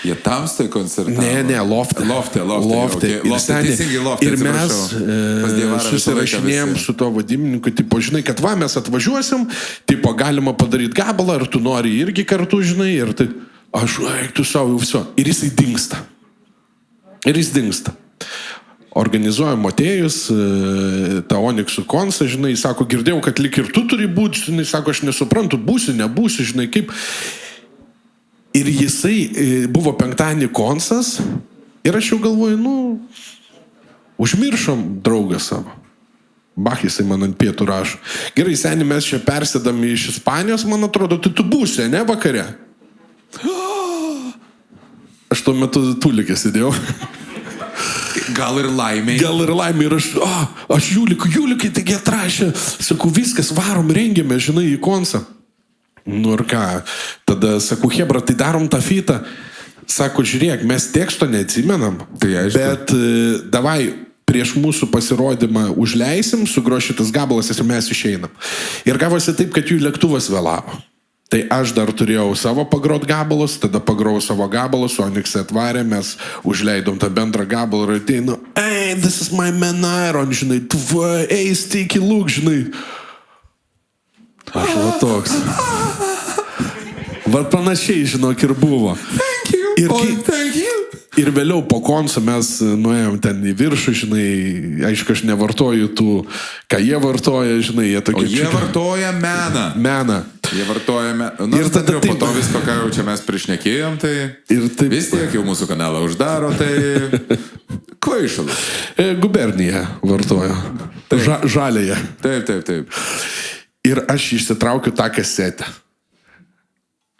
Jie tamstai koncertavo? Ne, Lofte. Ir mes susirašinėjom su to vadybininku, tipo, žinai, kad va, mes atvažiuosim, tipo, galima padaryti gabalą, ar tu nori irgi kartu, žinai, ir tai, aš, eik tu savo, viso. Ir jis dingsta. Organizuoja Motėjus, tą Oniksų Konsą, žinai, sako, girdėjau, kad lik ir tu turi būti, žinai, sako, aš nesuprantu, būsi, nebūsi, žinai, kaip. Ir jisai buvo penktadienį Konsas ir aš jau galvoju, užmiršom draugą savo. Bach, jisai man ant pietų rašo. Gerai, seni, mes čia persėdami iš Ispanijos, man atrodo, tai tu būsi, ne, vakare? Aš tuo metu Tulikė sėdėjau. Gal ir laimė. Ir aš Julikai, taigi atrašė. Sakau, viskas, varom, rengiame, žinai, į Konsą. Ir ką, tada sakau, hebra, tai darom tą fitą. Sako, žiūrėk, mes teksto neatsimenam, bet davai prieš mūsų pasirodymą užleisim, sugros šitas gabalas ir mes išeinam. Ir gavosi taip, kad jų lėktuvas vėlavo. Tai aš dar turėjau savo pagrot gabalus, tada pagrau savo gabalus, Oniks atvarė, mes užleidom tą bendrą gabalą ir ateinu, hey, this is my man Iron, žinai, hey, Sticky Luke, žinai. Aš va toks. Va panašiai, žinok, ir buvo. Thank you. Ir vėliau po konso mes nuėjom ten į viršų, žinai, aišku, aš nevartoju tų, ką jie vartoja, žinai, jie tokie... O jie vartoja meną. Meną. Jie vartoja meną. Ir tada po to visko, ką jau čia mes prišnekėjom, tai... Ir taip... Vis tiek jau mūsų kanalą uždaro, tai... Kvaišalus. Gubernija vartoja. Žalėje. Taip. Ir aš išsitraukiu tą kasetę,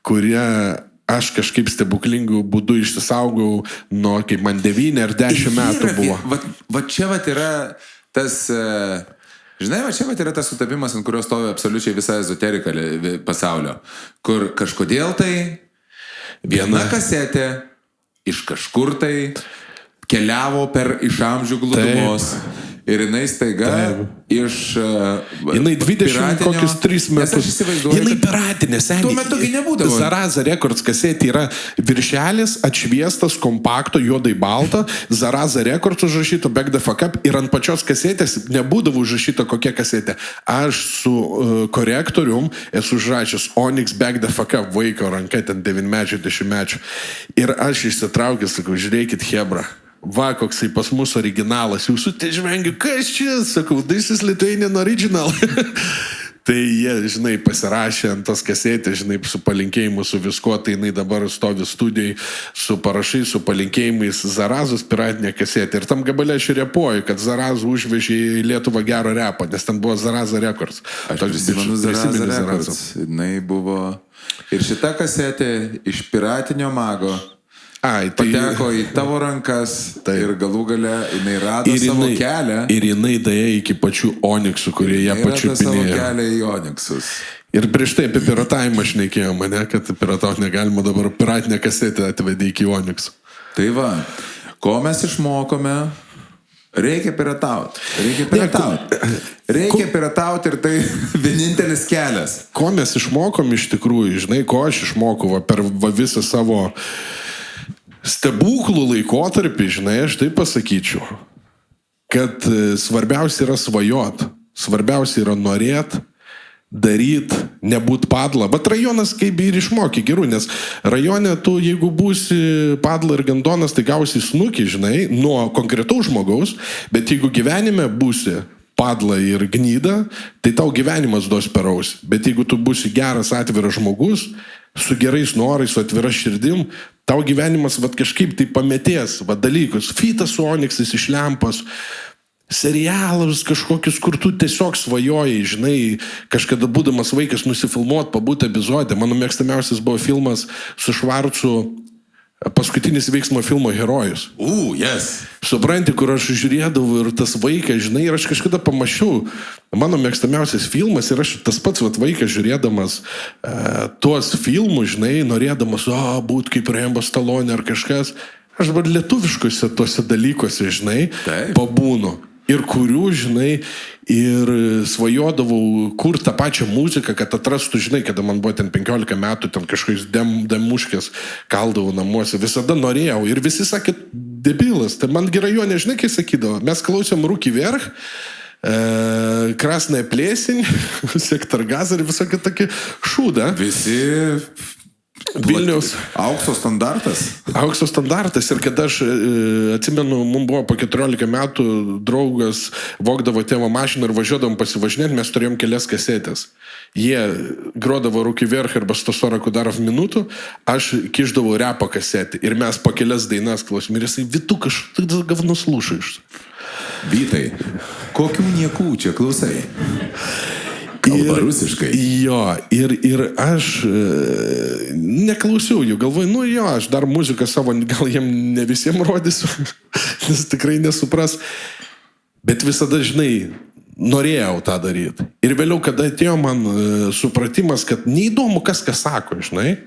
kurią aš kažkaip stebuklingų būdų išsisaugau nuo, kaip man 9 ar 10 metų buvo. Va čia yra tas... Žinai, va čia yra tas sutapimas, ant kurio stovi absoliučiai visa ezoterika pasaulio, kur kažkodėl tai viena kasetė iš kažkur tai keliavo per iš amžių glūdumos ir jinai staiga iš... Jinai 20 kokius 3 metus. Jinai piratinė, seniai. Tuo metu kai nebūdavo. Zaraza Records kasetė yra viršelis atšviestas, kompakto, juodai balta, Zaraza Records užrašyta Back the Fuck Up ir ant pačios kasetės nebūdavo užrašyta kokia kasetė. Aš su korektorium esu užrašęs Onyx Back the Fuck Up, vaiko ranka, ten 9-mečio, 10-mečio. Ir aš išsitraukęs, sakau, žiūrėkit, hebra. Va, koksai pas mus originalas, jūsų te žvengiu, kas čia, sakau, this is Lithuanian original. Tai jie, žinai, pasirašė ant tos kasetės, žinai, su palinkėjimu, su visko, tai jinai dabar stovi studijai su parašai, su palinkėjimais Zarazos piratinė kasetė. Ir tam gabale aš repuoju, kad Zarazų užvežė į Lietuvą gerą repą, nes ten buvo Zaraza Records. Aš prisimenu Zaraza Records. Jinai buvo... Ir šita kasetė iš piratinio mago pateko į tavo rankas ir galų gale jinai rado savo kelią. Ir jinai daėjo iki pačių Onyxų, kurie ją pačiupinėjo. Savo kelią į Onyxus. Ir prieš tai apie piratavimą šnekėjau mane, kad piratauti negalima, dabar piratinę kasetę atvedė iki Onyxų. Tai va, ko mes išmokome? Reikia piratauti. Reikia piratauti ir tai vienintelis kelias. Ko mes išmokom iš tikrųjų, žinai, ko aš išmokau per visą savo stebuklų laikotarpį, žinai, aš taip pasakyčiau, kad svarbiausia yra svajot, svarbiausia yra norėt, daryt, nebūt padla. Bet rajonas kaip ir išmokė gerų, nes rajone tu, jeigu būsi padla ir gandonas, tai gausi snukį, žinai, nuo konkretaus žmogaus, bet jeigu gyvenime būsi padla ir gnyda, tai tau gyvenimas duos per ausį. Bet jeigu tu būsi geras atviras žmogus, su gerais norais, su atvira širdim, tau gyvenimas vat kažkaip tai pametės dalykus. Fitas su Onyxais iš lempos, serialus kažkokius, kur tu tiesiog svajojai, žinai, kažkada būdamas vaikas nusifilmuot, pabūt epizodė. Mano mėgstamiausias buvo filmas su Švarcu, paskutinis veiksmo filmo herojus. Yes. Supranti, kur aš žiūrėdavau ir tas vaikas, žinai, ir aš kažkada pamačiau, mano mėgstamiausias filmas ir aš tas pats vaikas žiūrėdamas tuos filmus, žinai, norėdamas, būt kaip Rambo Stallone ar kažkas, aš dabar lietuviškose tuose dalykuose, žinai, pabūnu. Ir kurių, žinai, ir svajodavau kur tą pačią muziką, kad atrastų, žinai, kada man buvo ten 15 metų, ten kažkokiais demuškės kaldavau namuose, visada norėjau. Ir visi sakė, debilas, tai man rajone, žinai, kai sakydavo, mes klausėm Rūkį Verch, Krasnąją plėsinį, Sektor Gazą ir visokį tokį šūdą. Visi... Vilniaus. Aukso standartas. Aukso standartas. Ir kada aš atsimenu, mums buvo po 14 metų draugas vogdavo tėvo mašiną ir važiuodavom pasivažinėti, mes turėjom kelias kasetės. Jie grodavo Rūkį Verch arba 140 Kudarov minutų, aš kišdavau repo kasetį ir mes po kelias dainas klausim. Ir jisai, Vitukas, tai gavno slūšai. Vytai, kokių niekų čia klausai? Kalba rusiškai. Jo, ir aš neklausiau jų, galvoju, aš dar muziką savo, gal jiem ne visiems rodysiu, nes tikrai nesupras, bet visada, žinai, norėjau tą daryti. Ir vėliau, kada atėjo man supratimas, kad neįdomu, kas sako, žinai,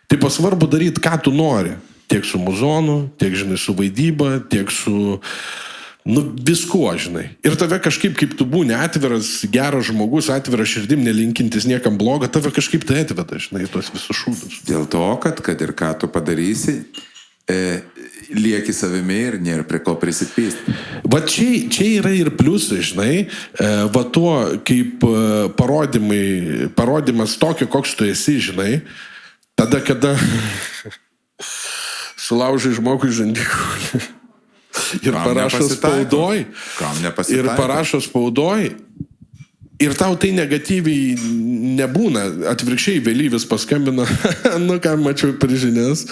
tai pasvarbu daryti, ką tu nori, tiek su muzonu, tiek, žinai, su vaidyba, tiek su... viskuo, žinai. Ir tave kažkaip, kaip tu būni atviras, geras žmogus, atviras širdim, nelinkintis niekam blogo, tave kažkaip tai atveda, žinai, tuos visus šūdus. Dėl to, kad ir ką tu padarysi, lieki savimi ir nėra prie ko prisipysti. Va čia yra ir pliusai, žinai, va tuo, kaip parodimas tokio, koks tu esi, žinai, tada, kada... sulaužai žmogui žandikaulį. Ir Kam parašo nepasitaiko? spaudoj. Kam nepasitaiko? Ir parašo spaudoj. Ir tau tai negatyviai nebūna. Atvirkščiai vėlyvis paskambina, nu ką mačiau per žinias.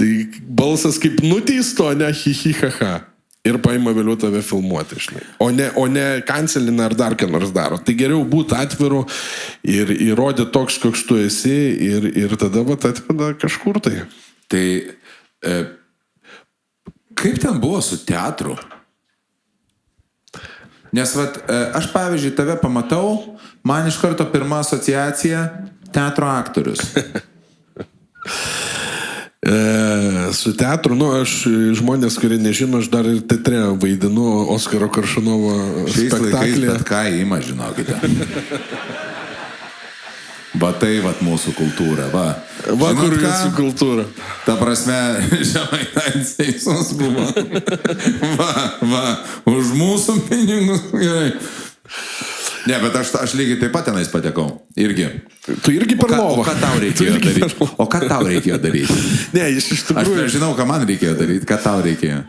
Tai balsas kaip nuteisto, ne hi-hi-ha-ha. Ir paima vėliau tave filmuoti, žinai. O ne kancelina ar dar ką nors daro. Tai geriau būti atviru ir įrodyti toks, koks tu esi ir tada atveda kažkur tai. Tai kaip ten buvo su teatru? Nes aš pavyzdžiui tave pamatau, man iš karto pirma asociacija teatro aktorius. Su teatru, aš žmonės, kurie nežino, aš dar ir teatre vaidinu Oskaro Koršunovo Šiais laikais spektaklį. bet ką ima, žinokite. Va tai mūsų kultūra, va. Va, Žinot kur ką? jūsų kultūra. Ta prasme, Žemaitaitis teisus buvo. Va, už mūsų pinigus. Gerai. Ne, bet aš lygiai taip pat tenais patekau. Irgi. Tu irgi per lovą. O ką tau reikėjo daryti? O ką tau reikėjo daryti? Ne, iš Aš tikrųjų. nežinau, ką man reikėjo daryti, ką tau reikėjo.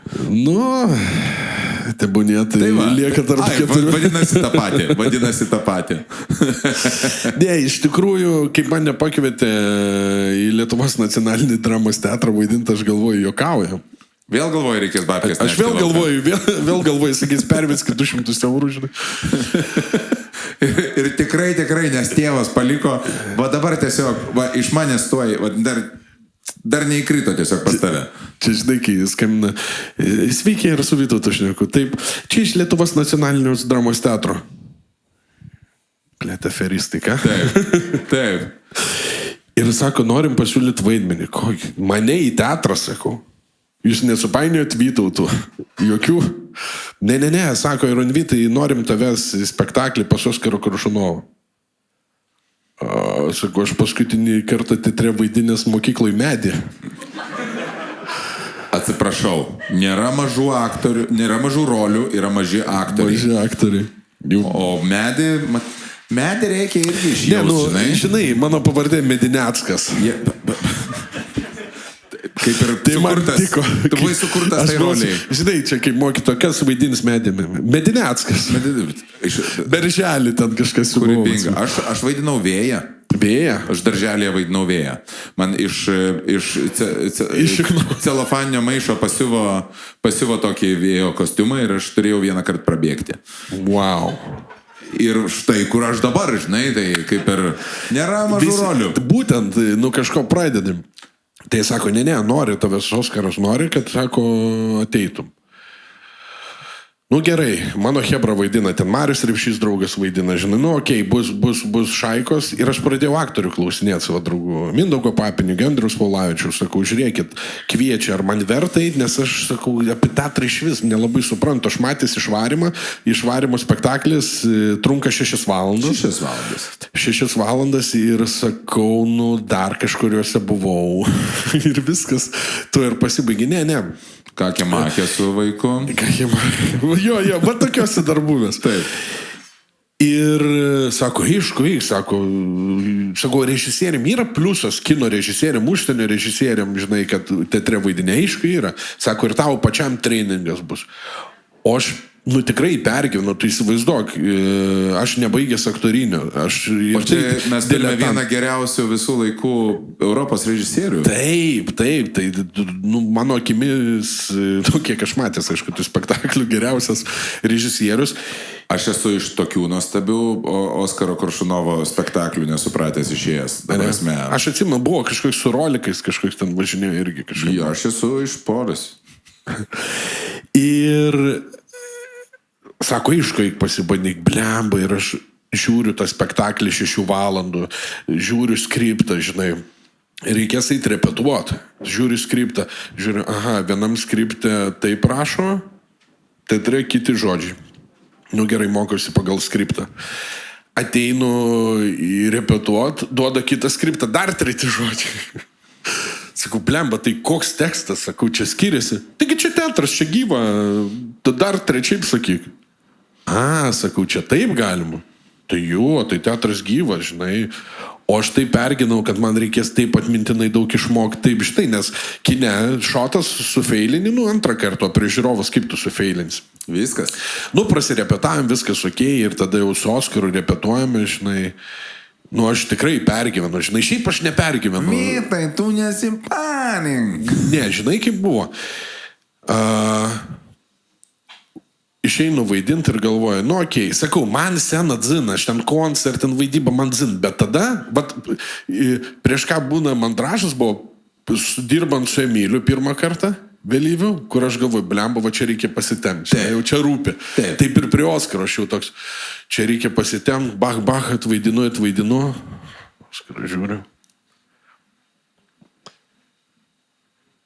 Tebūnė, tai lieka tarp keturių. Vadinasi tą patį. Ne, iš tikrųjų, kaip mane pakvietė į Lietuvos nacionalinį dramos teatrą vaidinti, aš galvoju, juokauju. Vėl galvoju, reikės babkės. Aš vėl galvoju, sakys, pervėski 200 eurų, žinai. Ir tikrai, nes tėvas paliko, va dabar tiesiog, va iš manęs tuoj, va dar neįkrito tiesiog pas tave. Čia, žinai, kai jis skambina. Sveiki, ir su Vytautu šneku. Taip, čia iš Lietuvos nacionalinio dramos teatro. Plėt aferistai, ką? Taip. Ir sako, norim pasiūlyti vaidmenį. Kokį? Mane į teatrą, sakau. Jūs nesupainiojot Vytautų. Jokių. Ne, sako, Ironvytai, norim tavęs į spektaklį pas Oskaro Koršunovo. Sako, aš paskutinį kartą teatre vaidinęs mokykloj Medį. Atsiprašau, nėra mažų aktorių, nėra mažų rolių, yra maži aktoriai. Maži aktoriai. Jau. O medį reikia irgi išjausti, žinai, mano pavardė Medineckas. Kaip ir Tai man sukurtas. tiko. Tu buvai sukurtas tai roliai. Žinai, čia kaip mokyto, kas vaidins Medineckas. Berželį ten kažkas Kūrybinga. Aš vaidinau vėją. Vėją? Aš darželėje vaidinau vėją. Man iš celofaninio maišo pasiuvo tokį vėjo kostiumą ir aš turėjau vieną kartą prabėgti. Wow. Ir štai, kur aš dabar, žinai, tai kaip ir nėra mažų rolių. Būtent, kažko pradedim. Tai sako, ne, nori tavęs Oskaras, nori, kad, sako, ateitum. Gerai, mano hebra vaidina, ten Marius Ripšys draugas vaidina, žinai, okei, bus šaikos. Ir aš pradėjau aktorių klausinėti savo draugų. Mindaugo Papinių, Gendrius Paulavičių, sakau, žiūrėkit, kviečia, ar man verta eiti, nes aš, sakau, apie teatrą iš vis nelabai suprantu. Aš matęs išvarimo spektaklis trunka 6 valandas. 6 valandas ir sakau, dar kažkuriuose buvau. Ir viskas, tu ir pasibaigi, ne. Ką makė su vaiku? Jo, va tokiuose dar buvęs. Taip. Ir sako, sako, režisieriam yra pliusas kino režisieriam, užsienio režisieriam, žinai, kad teatre vaidinė, aišku, yra. Sako, ir tavo pačiam treningas bus. O aš, tikrai pergyvenu, tu įsivaizduok, aš nebaigęs aktorinio. O čia mes turime vieną geriausių visų laikų Europos režisierių. Taip, tai mano akimis, kiek aš matęs, aišku, tų spektaklių geriausias režisierius. Aš esu iš tokių nuostabių Oskaro Koršunovo spektaklių nesupratęs išėjęs. Aš atsimenu, buvo kažkoks su rolikais, kažkoks ten važinėjo irgi kažkaip. Jo, aš esu iš Poros. Ir sako, aišku, pasibandyk, blemba, ir aš žiūriu tą spektaklį 6 valandų, žiūriu skriptą, žinai, reikės eiti repetuoti, žiūriu skriptą, vienam skripte taip rašo, teatre kiti žodžiai. Gerai, mokiausi pagal skriptą. Ateinu į repetuot, duoda kitą skriptą, dar 3 žodžiai. Sakau, blemba, tai koks tekstas, sakau, čia skiriasi. Taigi čia teatras, čia gyva, dar 3 sakyk. Sakau, čia taip galima. Tai jo, tai teatras gyvas, žinai. O aš taip perginau, kad man reikės taip atmintinai daug išmokti, taip štai, nes kine šotas sufeilini, antrą kartą, o prie žiūrovas kaip tu sufeilinsi. Viskas. Prasirepetavom, viskas ok, ir tada jau su Oskaru repetuojame, žinai, aš tikrai pergyvenu, žinai, šiaip aš nepergyvenu. Mytai, tu nesipanink. Ne, žinai, kaip buvo. Išeinu vaidinti ir galvoju, okei, sakau, man sena dzina, aš ten koncertin vaidybą man dzin, bet tada, prieš ką būna mandražas buvo, dirbant su Emiliu pirmą kartą, vėlyviau, kur aš galvoju, blemba, čia reikia pasitemti, jau čia rūpi. Taip ir prie Oskaro aš jau toks, čia reikia pasitemti, bach, atvaidinu, Oskaro žiūriu.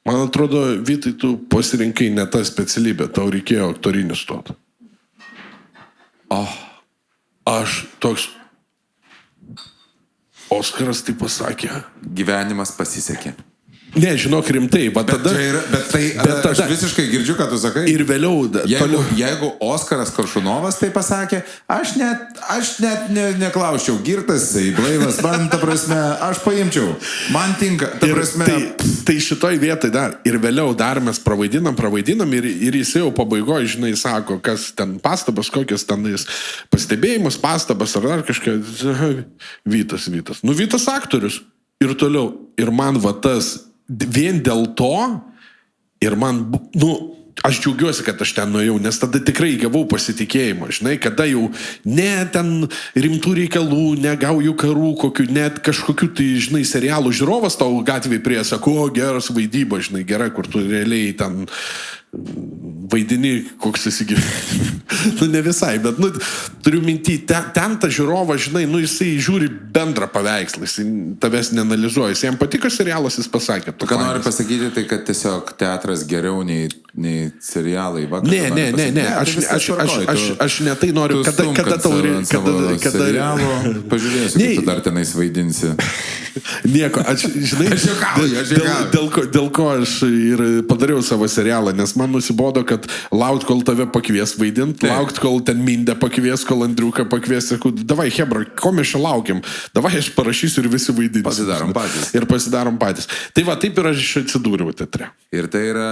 Man atrodo, Vytai, tu pasirinkai ne tą specialybę, tau reikėjo aktorinį stoti. Aš toks... Oskaras tai pasakė. Gyvenimas pasisekė. Ne, žinok, rimtai, bet tada... Aš visiškai girdžiu, ką tu sakai. Ir vėliau... Jeigu Oskaras Koršunovas tai pasakė, aš net neklausčiau, girtas, blaivas, man, ta prasme, aš paimčiau. Man tinka, ta prasme... Tai šitoj vietai dar, ir vėliau dar mes pravaidinam ir jis jau pabaigoje, žinai, sako, kas ten pastabas, kokias ten jis pastebėjimus, pastabas ar dar kažką. Vytas. Vytas aktorius. Ir toliau. Ir man va tas... Vien dėl to ir man, aš džiaugiuosi, kad aš ten nuėjau, nes tada tikrai gavau pasitikėjimą, žinai, kada jau ne ten rimtų reikalų, negauju karų, kokių, net kažkokių, tai, žinai, serialų žiūrovas tau gatvėje prie sako, geras vaidyba, žinai, gera, kur tu realiai ten vaidini, koks esi gyvenimas. Ne visai, bet, turiu minti, ten ta žiūrova, žinai, jisai žiūri bendrą paveikslą, jisai tavęs neanalizuoja, jis jam patiko serialas, jis pasakė. Tu ką nori pasakyti, tai kad tiesiog teatras geriau nei serialai. Ne, aš ne tai noriu, kada tau reikia. Pažiūrėsiu, kaip tu dar tenais vaidinsi. Nieko, žinai, dėl ko aš ir padariau savo serialą, nes man nusibodo, kad laukt, kol tave pakvies vaidint, laukt, kol ten Mindę pakvies, kol Andriuką pakvies, sakau, davai, hebra, ko mes čia laukiam, davai aš parašysiu ir visi vaidinsim. Pasidarom patys. Tai va, taip ir aš atsidūriau teatre. Ir tai yra,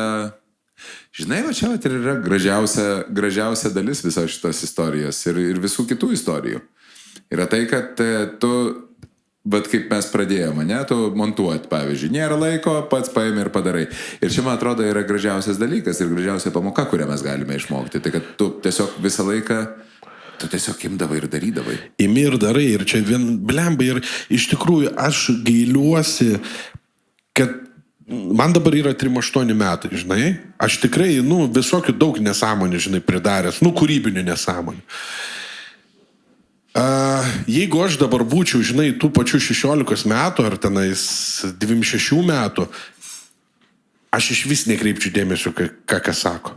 žinai, va čia ir yra gražiausia dalis visos šitos istorijos ir visų kitų istorijų. Yra tai, kad tu... Bet kaip mes pradėjome, tu montuoti, pavyzdžiui, nėra laiko, pats paimi ir padarai. Ir čia, man atrodo, yra gražiausias dalykas ir gražiausia pamoka, kurią mes galime išmokti. Tai kad tu tiesiog visą laiką, tu tiesiog imdavai ir darydavai. Imi ir darai, ir čia vien blembai. Ir iš tikrųjų, aš gailiuosi, kad man dabar yra 38 metai, žinai. Aš tikrai, visokių daug nesąmonių, žinai, pridaręs, kūrybinių nesąmonių. Jeigu aš dabar būčiau, žinai, tų pačių 16 metų ar tenais 26 metų, aš iš vis nekreipčiau dėmesio, ką sako.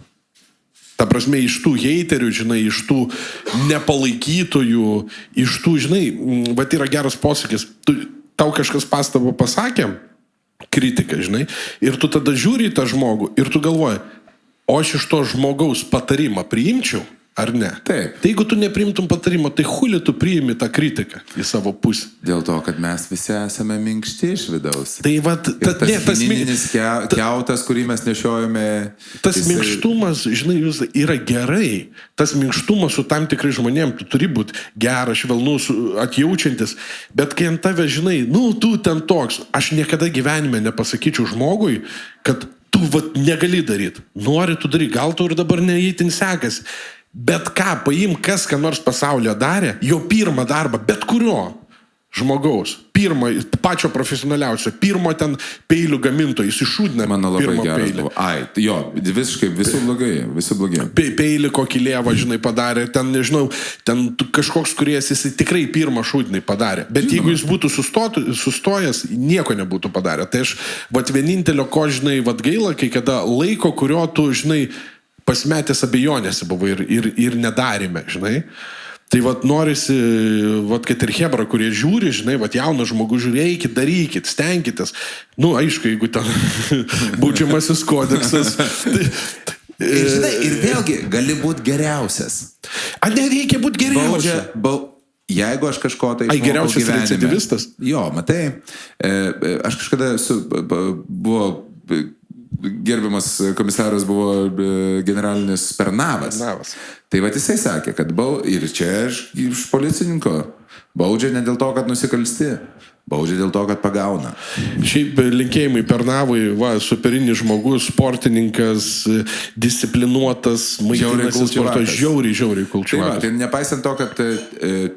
Ta prasme, iš tų heiterių, žinai, iš tų nepalaikytojų, iš tų, žinai, bet yra geras posakis, tau kažkas pastabą pasakė, kritika, žinai, ir tu tada žiūri į tą žmogų ir tu galvoji, o aš iš to žmogaus patarimą priimčiau, ar ne? Taip. Tai jeigu tu neprimtum patarimo, tai huli tu priimi tą kritiką į savo pusę. Dėl to, kad mes visi esame minkšti iš vidaus. Tai va, tas mininis kiautas, kurį mes nešiojame... Tas minkštumas, žinai, yra gerai. Tas minkštumas su tam tikrai žmonėm, tu turi būti geras, švelnus, atjaučiantis. Bet kai ant tave, žinai, tu ten toks, aš niekada gyvenime nepasakyčiau žmogui, kad tu negali daryti. Nori tu daryti, gal tu ir dabar neįtin sekasi. Bet ką, paim, kas ką nors pasaulyje darė, jo pirmą darbą, bet kurio žmogaus, pačio profesionaliausio, pirmo ten peilių gamintojų, jis iššūdina mano labai geras peilį. Jo, visiškai, visi blogai. Peilį kokį lievą, žinai, padarė, ten, nežinau, ten kažkoks kuriejas, jis tikrai pirmą šūdinai padarė. Bet jeigu jis būtų sustojęs, nieko nebūtų padarę. Tai aš, vienintelio ko, žinai, gaila, kai kada laiko, kurio tu, žinai, pasimetęs abejonėse buvo ir nedarėme, žinai. Tai norisi, kad ir hebra, kurie žiūri, žinai, jaunas žmogus žiūri, eikit, darykit, stenkitės. Aišku, jeigu ten baudžiamasis kodeksas. Žinai, ir vėlgi, gali būti geriausias. Nereikia būti geriausias. jeigu aš kažko tai išmokau geriausias gyvenime- recidyvistas? Jo, matai, aš kažkada buvo gerbiamas komisaras buvo generalinis Pernavas. Tai va jisai sakė, kad ir čia aš iš policininko baudžia ne dėl to, kad nusikalsti, baudžia dėl to, kad pagauna. Šiaip linkėjimai Pernavui, superinis žmogus, sportininkas, disciplinuotas, maitinasi sporto, žiauriai Tai, va, kultūras. tai nepaisant to, kad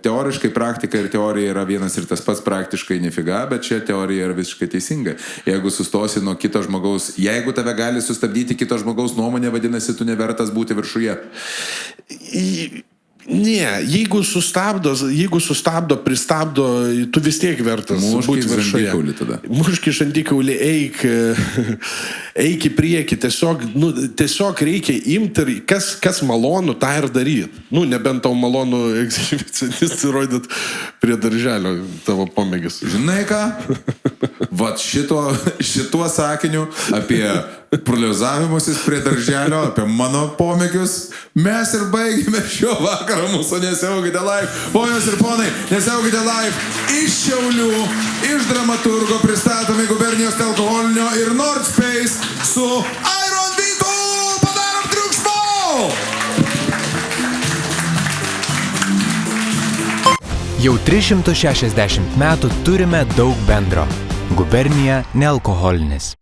teoriškai praktika ir teorija yra vienas ir tas pats praktiškai nefiga, bet čia teorija yra visiškai teisinga. Jeigu sustosi nuo kito žmogaus, jeigu tave gali sustabdyti kito žmogaus nuomonė, vadinasi, tu nevertas būti viršuje. Ne, jeigu sustabdo, pristabdo, tu vis tiek vertas būti viršuje. žandikaulį tada. Muški žandikaulį, eik į priekį, tiesiog reikia imti ir kas malonu, tą ir daryti. Nebent tau malonu egzibicionistai rodyt prie darželio tavo pomėgis. Žinai ką? Vat šituo sakiniu apie proliuzavimusis prie darželio, apie mano pomėgius, mes ir baigėme šio vakaro mūsų Nesiaukite live. Ponios ir ponai, Nesiaukite live iš Šiaulių, iš dramaturgo pristatomi Gubernijos nealkoholinio ir Nord Space su Iron Vytu. Padarom triukšmo! Jau 360 metų turime daug bendro. Gubernija nealkoholinis.